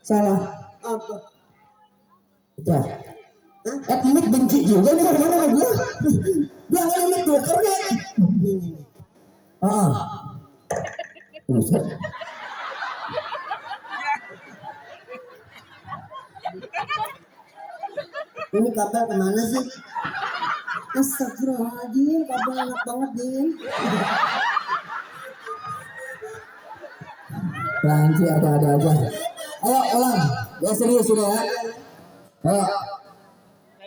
Salah. Apa? Ya. Limit benci juga nih orang-orang sama gue. Dia nggak limit dokter deh. Buset. Ini kabel kemana sih? Astagfirullahaladzim, kabel enak banget Din. Lanci ada aja. Ayo ulang, ya serius sudah ya. Ayo.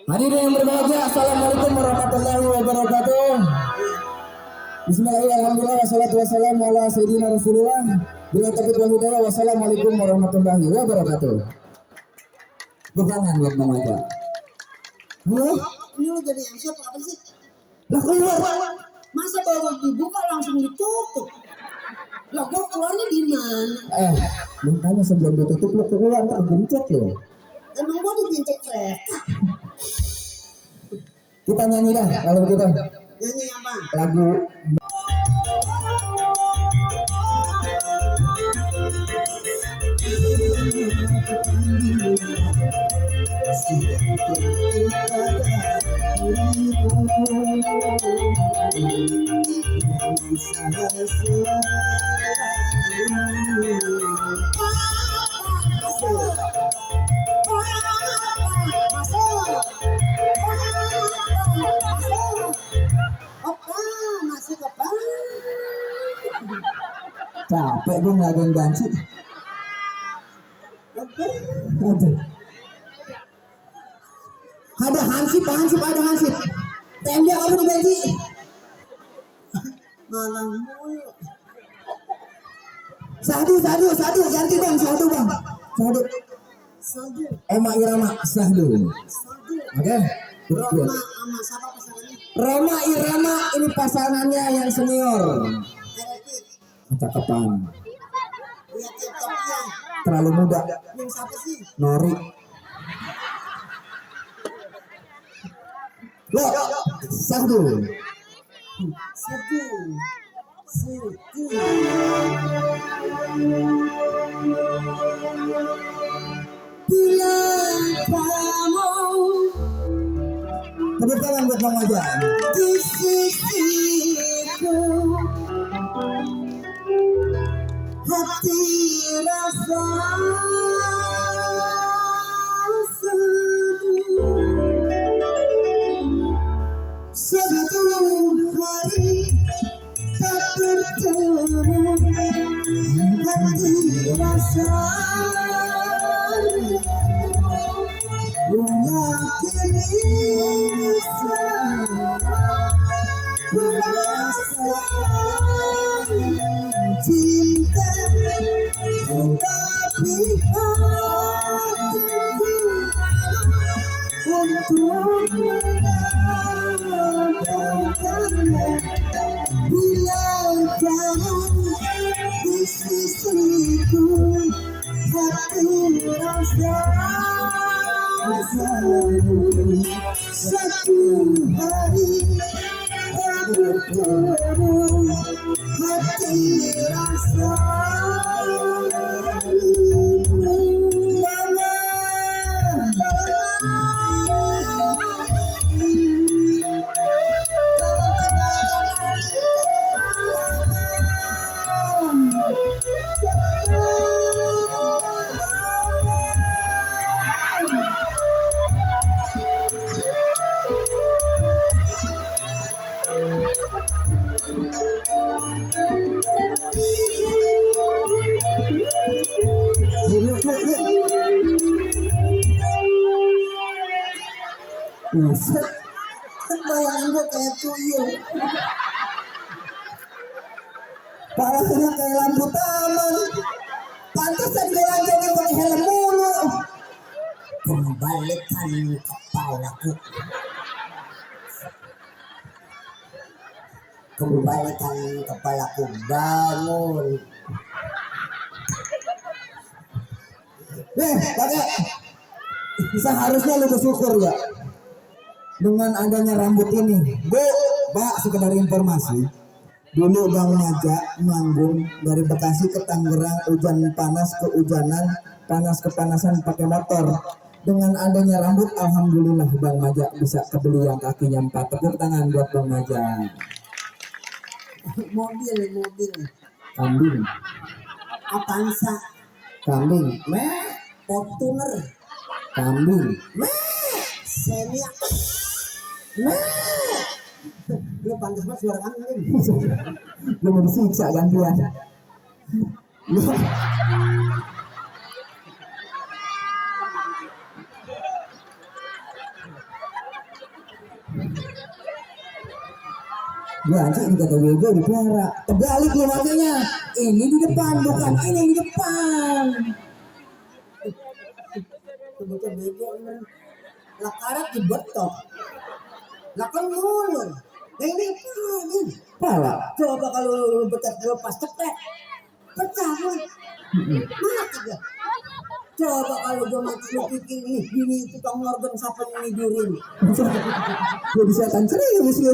Hadirin yang berbahagia, assalamualaikum warahmatullahi wabarakatuh. Bismillahirrahmanirrahim. Alhamdulillah wassalatu wassalamu ala sayyidina Rasulillah. Bila taufiq wal hidayah, wassalamualaikum warahmatullahi wabarakatuh. Bukangan buat Bang Aja. Halo? Ini lu jadi MC apa sih? Lah keluar. Masa baru dibuka langsung ditutup? Lah gua keluarnya di mana? Makanya sebelum ditutup lu keluar tak gencet lo. Emang gua dibincang kereta? Kita nyanyi dah kalau begitu. Nyanyi apa? Lagu capek gue ngelakuin banci. Aduh. Ada hansip, ada hansip. Tembak kamu di banci. Malang mulu. Sadu, ganti bang, sadu bang. Sadu. Sadu. Ema Irama, sadu. Sadu. Oke. Roma sama siapa pasangannya? Roma Irama ini pasangannya yang senior. Eretik. Cakapan. Lihat TikToknya. Terlalu muda. Yang siapa sih? Nori. Lo, sadu. Sadu. Sadu. Bila kamu Tepuk tangan buat Bang Aja. di sisiku, hati rasa satu hari tak bertemu, hati rasa meyakini perasaan cinta, tapi hatiku untuk mendapatkannya. Bila kamu di sisiku, hati rasa satu hari tak bertemu, hati rasa bayangan gue kayak tuyul. Palanya kayak lampu taman. Pantesan jalan-jalan pakai helm mulu. Kembalikan kepalaku. Kembalikan kepalaku, bangun. Pakai. Seharusnya lu bersyukur ya dengan adanya rambut ini. Bu, Pak, sekedar informasi. Dulu Bang Maja manggung dari Bekasi ke Tangerang, hujan panas kehujanan, panas kepanasan pakai motor. Dengan adanya rambut, alhamdulillah Bang Maja bisa kebeli yang kakinya 4. Tepuk tangan buat Bang Maja. Mobil. Kambing, Avanza. kambing, Fortuner. kambing, Xenia. Lu pantas banget suara kambing. lu mau disiksa gantian. Lu ya anjing ini kata gue dipelihara. Terbalik lu makanya. Ini di depan bukan ini di depan. Bocah bego ini. Lah karet dibetok. Lah kan ngulur. Nah ini apa? Pala. Coba kalau lu betek lepas cepet. Pecah kan? Mati gak? Coba kalau gue mati lu pikir nih bini tukang organ siapa yang nidurin. Gue bisa serius lu.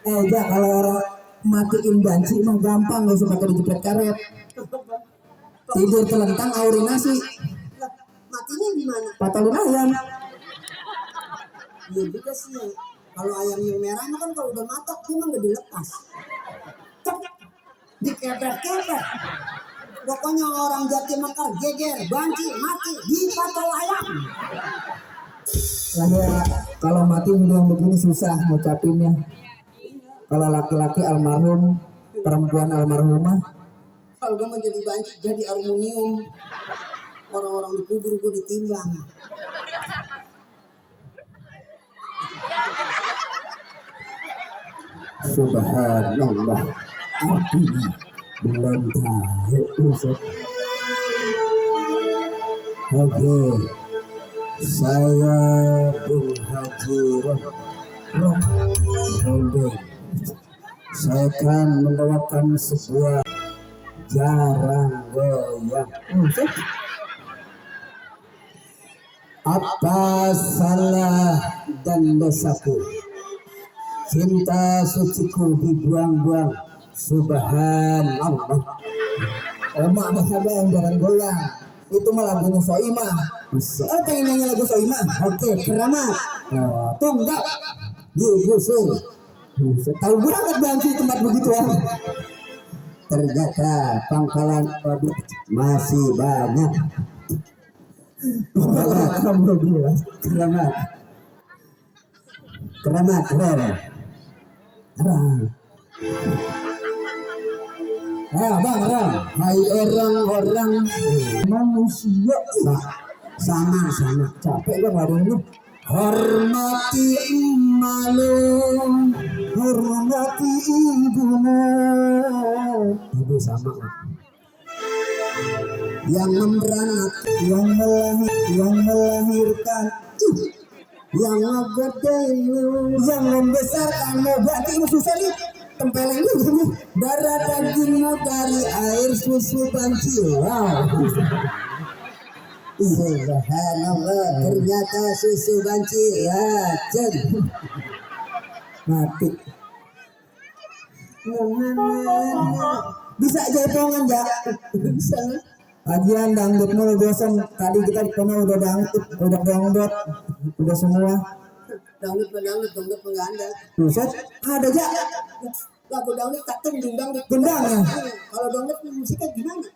Ya kalau orang matiin banci mah gampang, gak usah pakai dijepret karet. Tidur telentang urinasi. Lah, matinya gimana? Patalin ayam. Iya juga sih. Kalau ayam yang merah mah kan kalau udah matok dia mah nggak dilepas. Cek, dikepet-kepet. Pokoknya orang jati mekar geger, banci, mati, dipatau ayam. Lah ya, kalau mati udah begini susah ngucapinnya. Kalau laki-laki almarhum, perempuan almarhumah. Kalau gue mau jadi banci, jadi aluminium. Orang-orang dikubur gue ditimbang. Subhanallah, artinya belum tahu Ustaz. Oke, saya Bung Haji Rombeng. Saya akan membawakan sebuah jarang goyang. Apa salah dan dosaku? Cinta suciku dibuang-buang. Subhanallah. Emak ada yang jarang goyang. Itu mah lagunya Soimah. Pengen nyanyi lagu Soimah? Oke, keramat. Tunggak. Digusur. Tahu banget banci tempat begituan. Ternyata pangkalan pabrik masih banyak. Alhamdulillah. Keramat. Keramat, keren. Bang, hai orang-orang manusia. Sama. Capek gue hari ini. Hormati malu, hormati ibumu. Ibu sama. Yang memberanak, yang melahirkan, yang ngegedein, yang membesarkanmu. Berarti ibu susah nih. Tempelin dulu. Darah dagingmu dari air susu banci. Wow. Subhanallah, ternyata susu banci racun. Mati. Bisa jaipongan ya? Bisa. Ajian dangdut mulu bosan. Tadi kita pernah udah dangdut, udah dangdut, udah semua. Dangdut pengganda. Buset, ada aja. Lagu dangdut tak tendang dangdut. Gendang ya? Kalau dangdut musiknya gimana?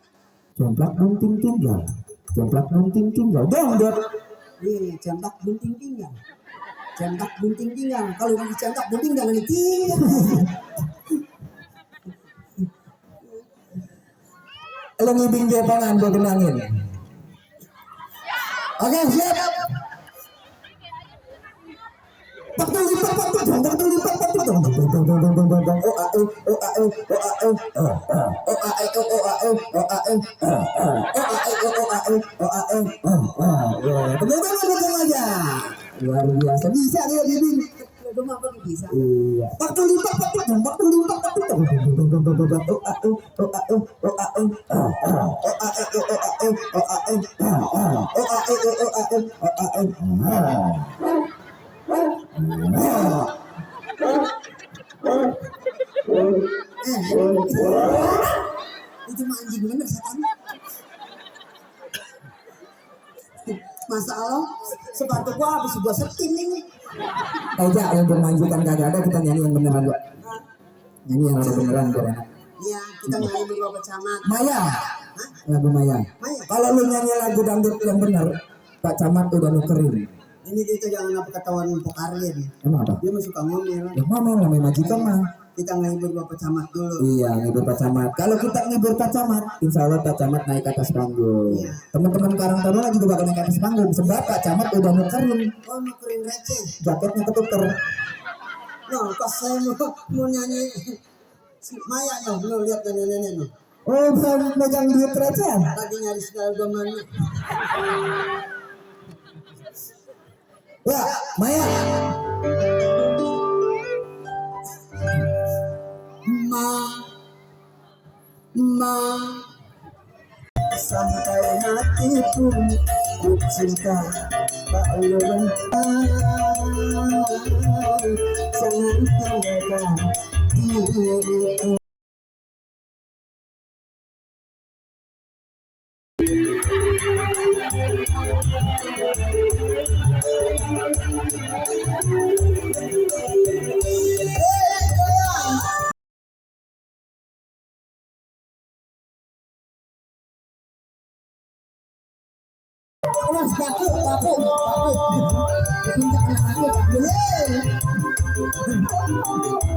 Jomplak bunting tinggal. Jomplak bunting tinggal. Dangdut. Iya, jambak bunting tinggal. Jambak bunting tinggal. Kalau dicambak bunting jangan ditinggal. Lo ngibing jepangan gue genangin. Oke, siap. Luar biasa bisa dia bimbing. Cuma apa bisa? Iya. Waktu lipat. Itu mah anjing bener setan. Masa Allah, sepatu gua habis gua setim ini. Aja yang bermanjukan kagak ada, kita nyanyi yang beneran gua. Nyanyi yang ada beneran gua. Iya, kita nyanyi beberapa camat. Maya, lagu Maya. Maya. Kalau lu nyanyi lagu dangdut yang benar, Pak Camat udah nukerin. Ini kita jangan apa ketahuan pokarin. Emang apa? Dia mah suka ngomel. Ya ngomong namanya majikan mah. Kita ngehibur Bapak Camat dulu. Iya, ngibur Pak Camat. Kalau kita ngibur Pak Camat, insya Allah Pak Camat naik ke atas panggung. Iya. Teman-teman Karang Taruna juga bakal naik ke atas panggung. Sebab Pak Camat udah nukerin. Oh, nukerin receh. Jaketnya ketuker. Noh, pas saya mau nyanyi si Maya noh, lo lihat nenek-nenek noh. Oh, bukan megang duit recehan. Lagi nyari segala gambarnya. Ya, Maya. Ma, sampai hati pun ku cinta tak lurang. Jangan tinggalkan diriku.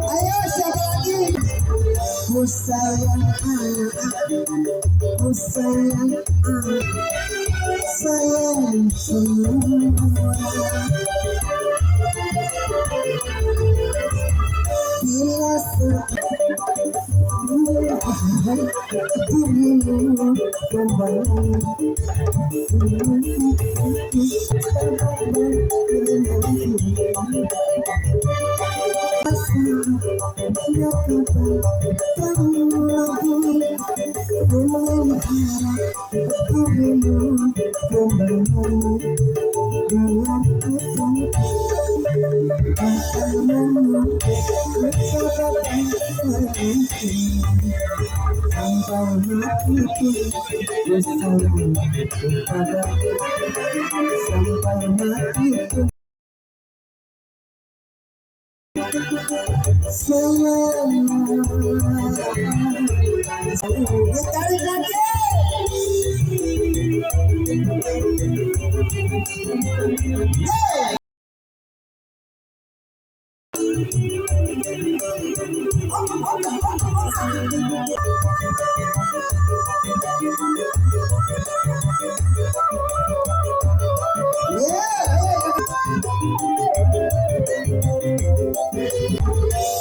Ayo siapa lagi? Ku sayang ku sayang sayang semua. Bila dirimu kembali. Ditarik lagi. Ku sayang engkau, ku sayang mari, sayang semua.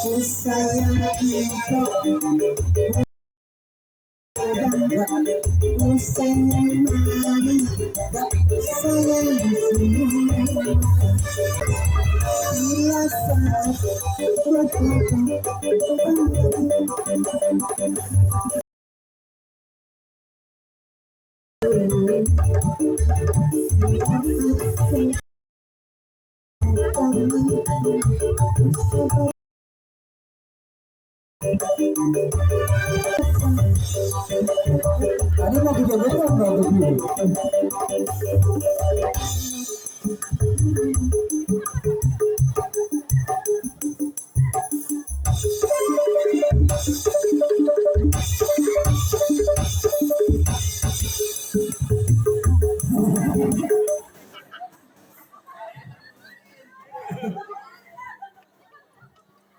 Bila saat Tadi mau dijodohin nggak begini?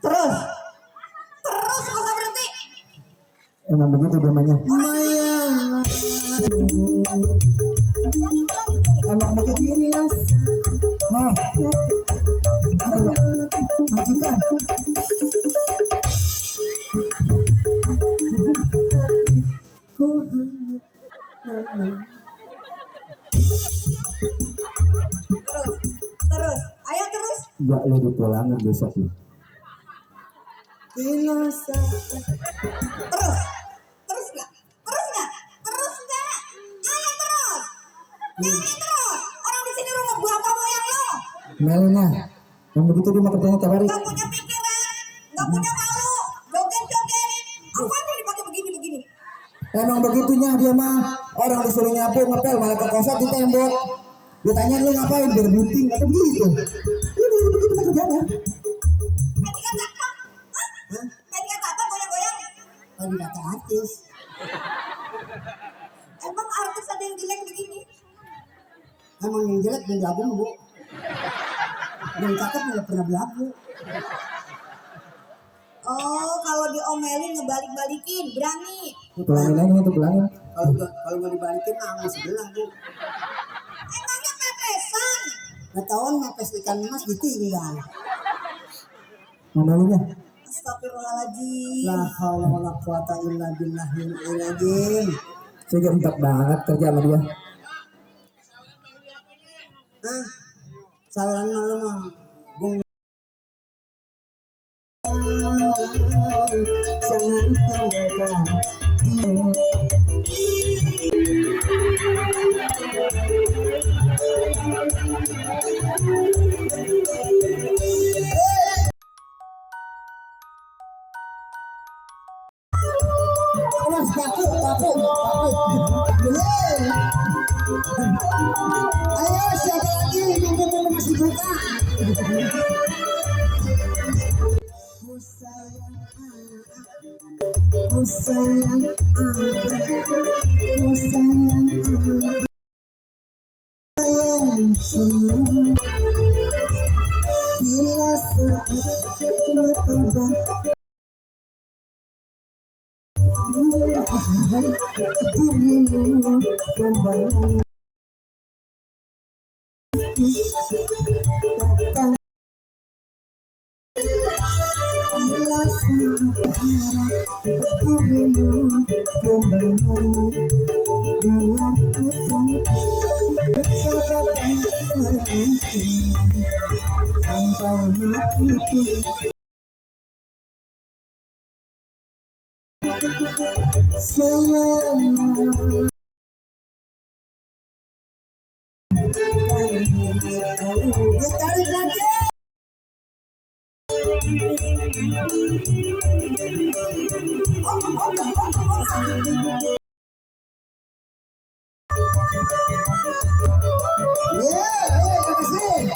Terus masa berhenti. Emang begitu namanya. Maya, Emang begitu. Nah, Terus, ayo terus. Ya lo dipulangin besok ya. Kilasa. Terus. Terus nggak? Terus nggak? Terus nggak? Ayo terus. Nyanyi terus. Orang di sini rumah bapak moyang lo. Melina, yang begitu dia mau kerjanya tiap hari. Nggak punya pikiran, nggak punya malu, joget-joget. Apa nih dipakai begini-begini? Emang begitunya dia mah. Orang disuruh nyapu ngepel malah kekosot di tembok. Ditanya lu ngapain biar bunting atau begitu. Ini begitu kerjanya. Tadi kata apa? Hah? Tadi kata apa goyang-goyang? Tadi kata artis. Emang artis ada yang jelek begini? Emang yang jelek yang belagu bu. Yang cakep nggak pernah belagu. Oh, kalau diomelin ngebalik-balikin, berani. Pulangin aja tuh pulangin. Kalau nggak dibalikin sama sebelah bu. Emangnya pepesan? Ketahuan mepes ikan emas ditinggal. Momelinnya. Astagfirullahaladzim. La haula wala quwata illa billahil azim. Saya gempak banget kerja sama dia. Ah, saluran malu mah. Bung. Jangan tinggalkan. Awas takut. Ayo siapa lagi mumpung masih buka. Ku sayang bila saat berkorban dirimu kembali datang bila saat dirimu kembali dengan pesan persahabatan terhenti sampai mati pun. Sayang, tarik lagi. Makasih.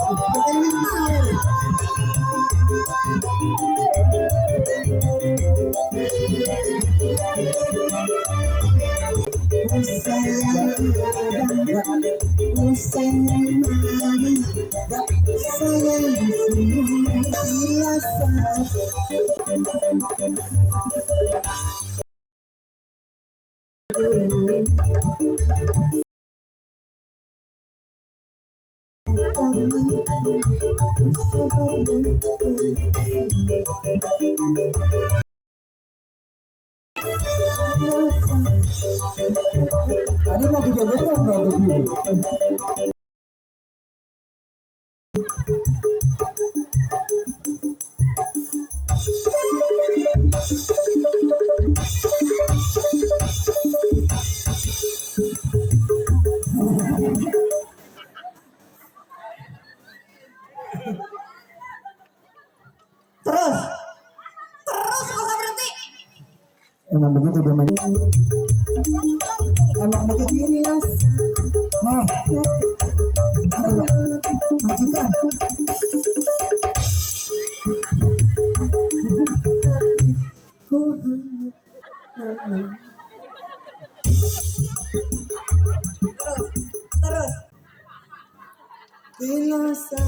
Bukan lima. Tadi mau dijodohin nggak begini? Terus. Terus nggak usah berhenti. Emang begitu dia main. Emang begitu ini ya. Nah, majikan. Terus. Kilasa.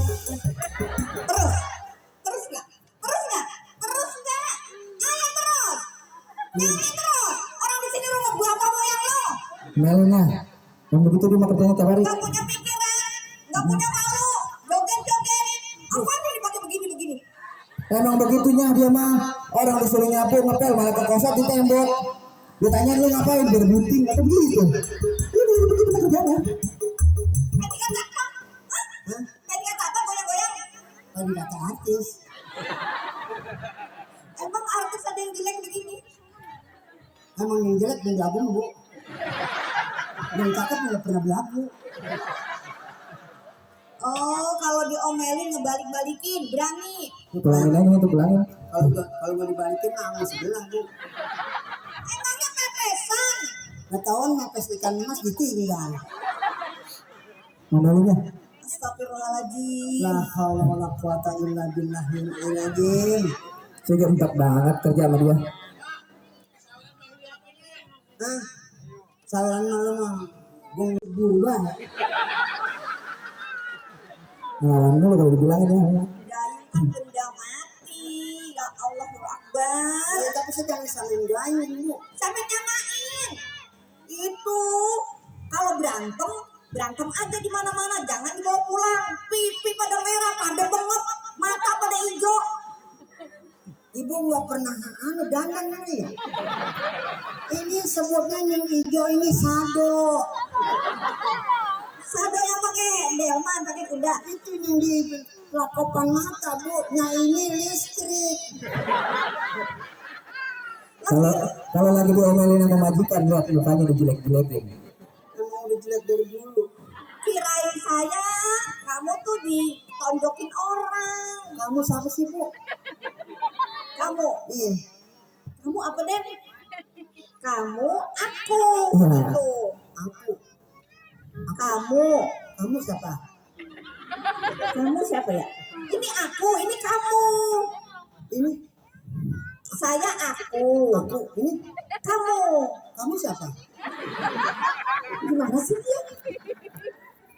Terus. Terus nggak? Terus nggak? Terus nggak? Ayo terus. Nyanyi terus. Orang di sini rumah bapak moyang lo. Melina, yang begitu dia mau kerjanya tiap hari. Nggak punya pikiran, nggak punya malu, joget-joget. Apa Emang begitunya dia mah, orang disuruh nyapu ngepel malah kekosot di tembok. Ditanya lu ngapain berbuting atau begitu. Ini begitu pekerjaannya. Tadi kata apa? Hah? Tadi kata apa goyang-goyang? Tadi kata artis. Emang artis ada yang jelek begini? Emang yang jelek yang belagu bu. Yang cakep nggak pernah belagu. Oh, kalau diomelin ngebalik-balikin, berani. Pulangin aja itu pulangin. Kalau mau dibalikin sama sebelah bu. Emangnya pepesan? Nggak tahu mepes ikan emas ditinggal. Ngomongnya. Astagfirullahaladzim. La haula wala quwata illa billahil azim. Saya empat banget kerja sama dia. Hah? Salah malu mah. Gue berubah. Ngelawan dulu kalau dibilangin ya. Dayung kan benda mati. Ya Allah Akbar. Ya, tapi saya jangan samain gayung bu. Sampai nyamain. Itu kalau berantem aja di mana-mana, jangan dibawa pulang. Pipi pada merah, pada bengep, mata pada hijau. Ibu nggak pernah dandan ini. Ini sebutnya yang hijau ini sado. Sado yang pakai delman, pakai kuda. Itu yang di lakopan mata bu. Nah ini listrik. Kalau lagi diomelin sama majikan lihat mukanya dijelek-jelekin. Emang udah jelek dari dulu. Kirain saya, kamu tuh ditonjokin orang. Kamu siapa sih bu? Kamu, Iya. kamu apa deh? Kamu, aku. Iya. Tuh, Aku. kamu. Kamu siapa? Kamu siapa ya? Ini aku, ini kamu. Ini Saya aku. aku. Ini Kamu. kamu siapa? Gimana sih dia?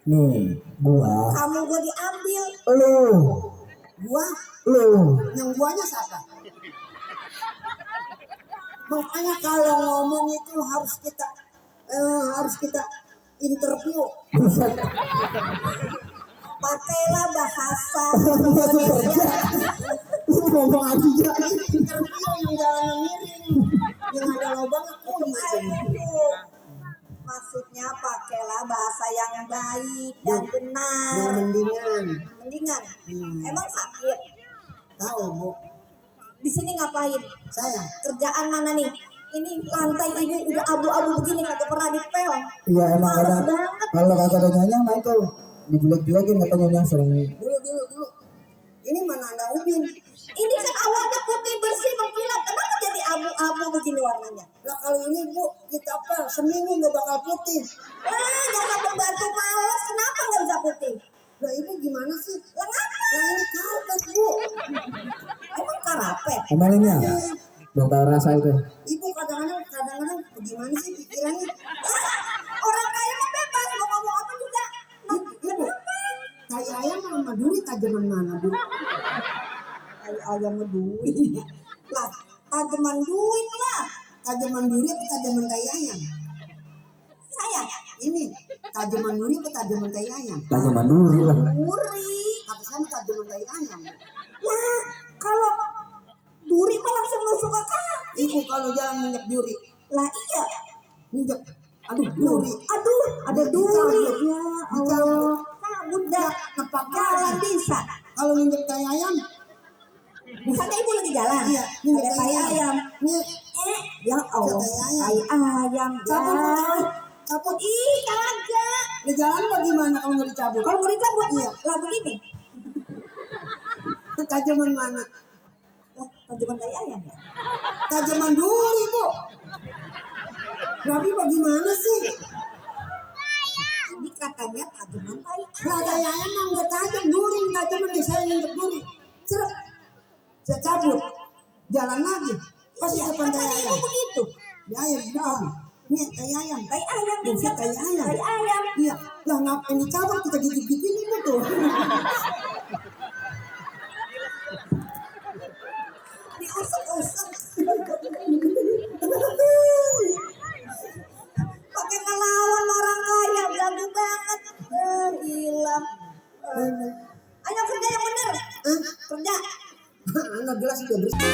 Nih, gua, Kamu gue diambil. lu, Gua. lu. Yang guanya siapa? Makanya kalau ngomong itu harus kita interview. Pakailah bahasa Gua tuh Indonesia. kerja. Lu ngomong aja. Interview yang jalan miring, yang ada lubang Itu. Maksudnya pakailah bahasa yang baik dan yang benar. mendingan. Mendingan. Hmm. Emang sakit. Tahu bu? Di sini ngapain? Saya. Kerjaan mana nih? Ini lantai ini udah abu-abu begini kagak pernah dipel. Iya emang Males kadang banget. kalau kagak ada nyonya mah itu dijelek-jelekin katanya yang sering. Dulu. Ini mana ada ubin? Ini kan awalnya putih bersih mengkilat. Kenapa jadi abu-abu begini warnanya? Lah kalau ini bu kita pel seminggu nggak bakal putih. Jangan pembantu males. Kenapa nggak bisa putih? Lah ibu gimana sih? Lah ngapa? Lah ini karpet bu. Emang karapet? Omelinnya belum tahu rasa itu. Ibu kadang-kadang gimana sih pikirannya? Orang kaya mah bebas mau ngomong apa juga. Ibu, tai ayam sama duri tajaman mana bu? Ayam duit. Lah, tajaman duit lah. Tajaman duri apa tajaman tai ayam? Saya Ini tajaman duri apa tajaman tai ayam? Tajaman duri lah. muri. Apa sama tajaman tai ayam? Lah, kalau duri mah langsung nusuk ke kaki. Ibu kalau jalan minyak duri, Lah iya. minyak, aduh duri. Aduh, ada duri. Dicabut. Ya Allah. Cabut dah. Nepak Jalan bisa. Kalau minyak tai ayam, Misalnya ibu lagi jalan. iya, Ada minyak tai ayam. Nih, Ya Allah. Tai ayam. cabut, Dah. cabut, cabut. Ih, kagak. Di jalan bagaimana kalau nggak dicabut? Kalau mau dicabut, Iya. lah begini. Tajaman mana? Lah, tajaman tai ayam ya? Tajaman duri bu. Tapi bagaimana sih? Ini katanya tajaman tai Lah tai ayam mah nggak tajam duri, tajaman nih saya minyak duri. Cerap, saya cabut, jalan lagi. Pas di depan tai Katanya ibu ayam. begitu. Ya ayam bilang, nih tai ayam. Tai ayam, Bukan tai ayam. tai ayam. Iya, lah ngapain dicabut kita gigit-gigitin ini tuh. Diusuk-usuk. Pakai ngelawan orang kaya, belagu banget. Gila. Ayo kerja yang bener. Kerja. Nggak jelas udah berisik.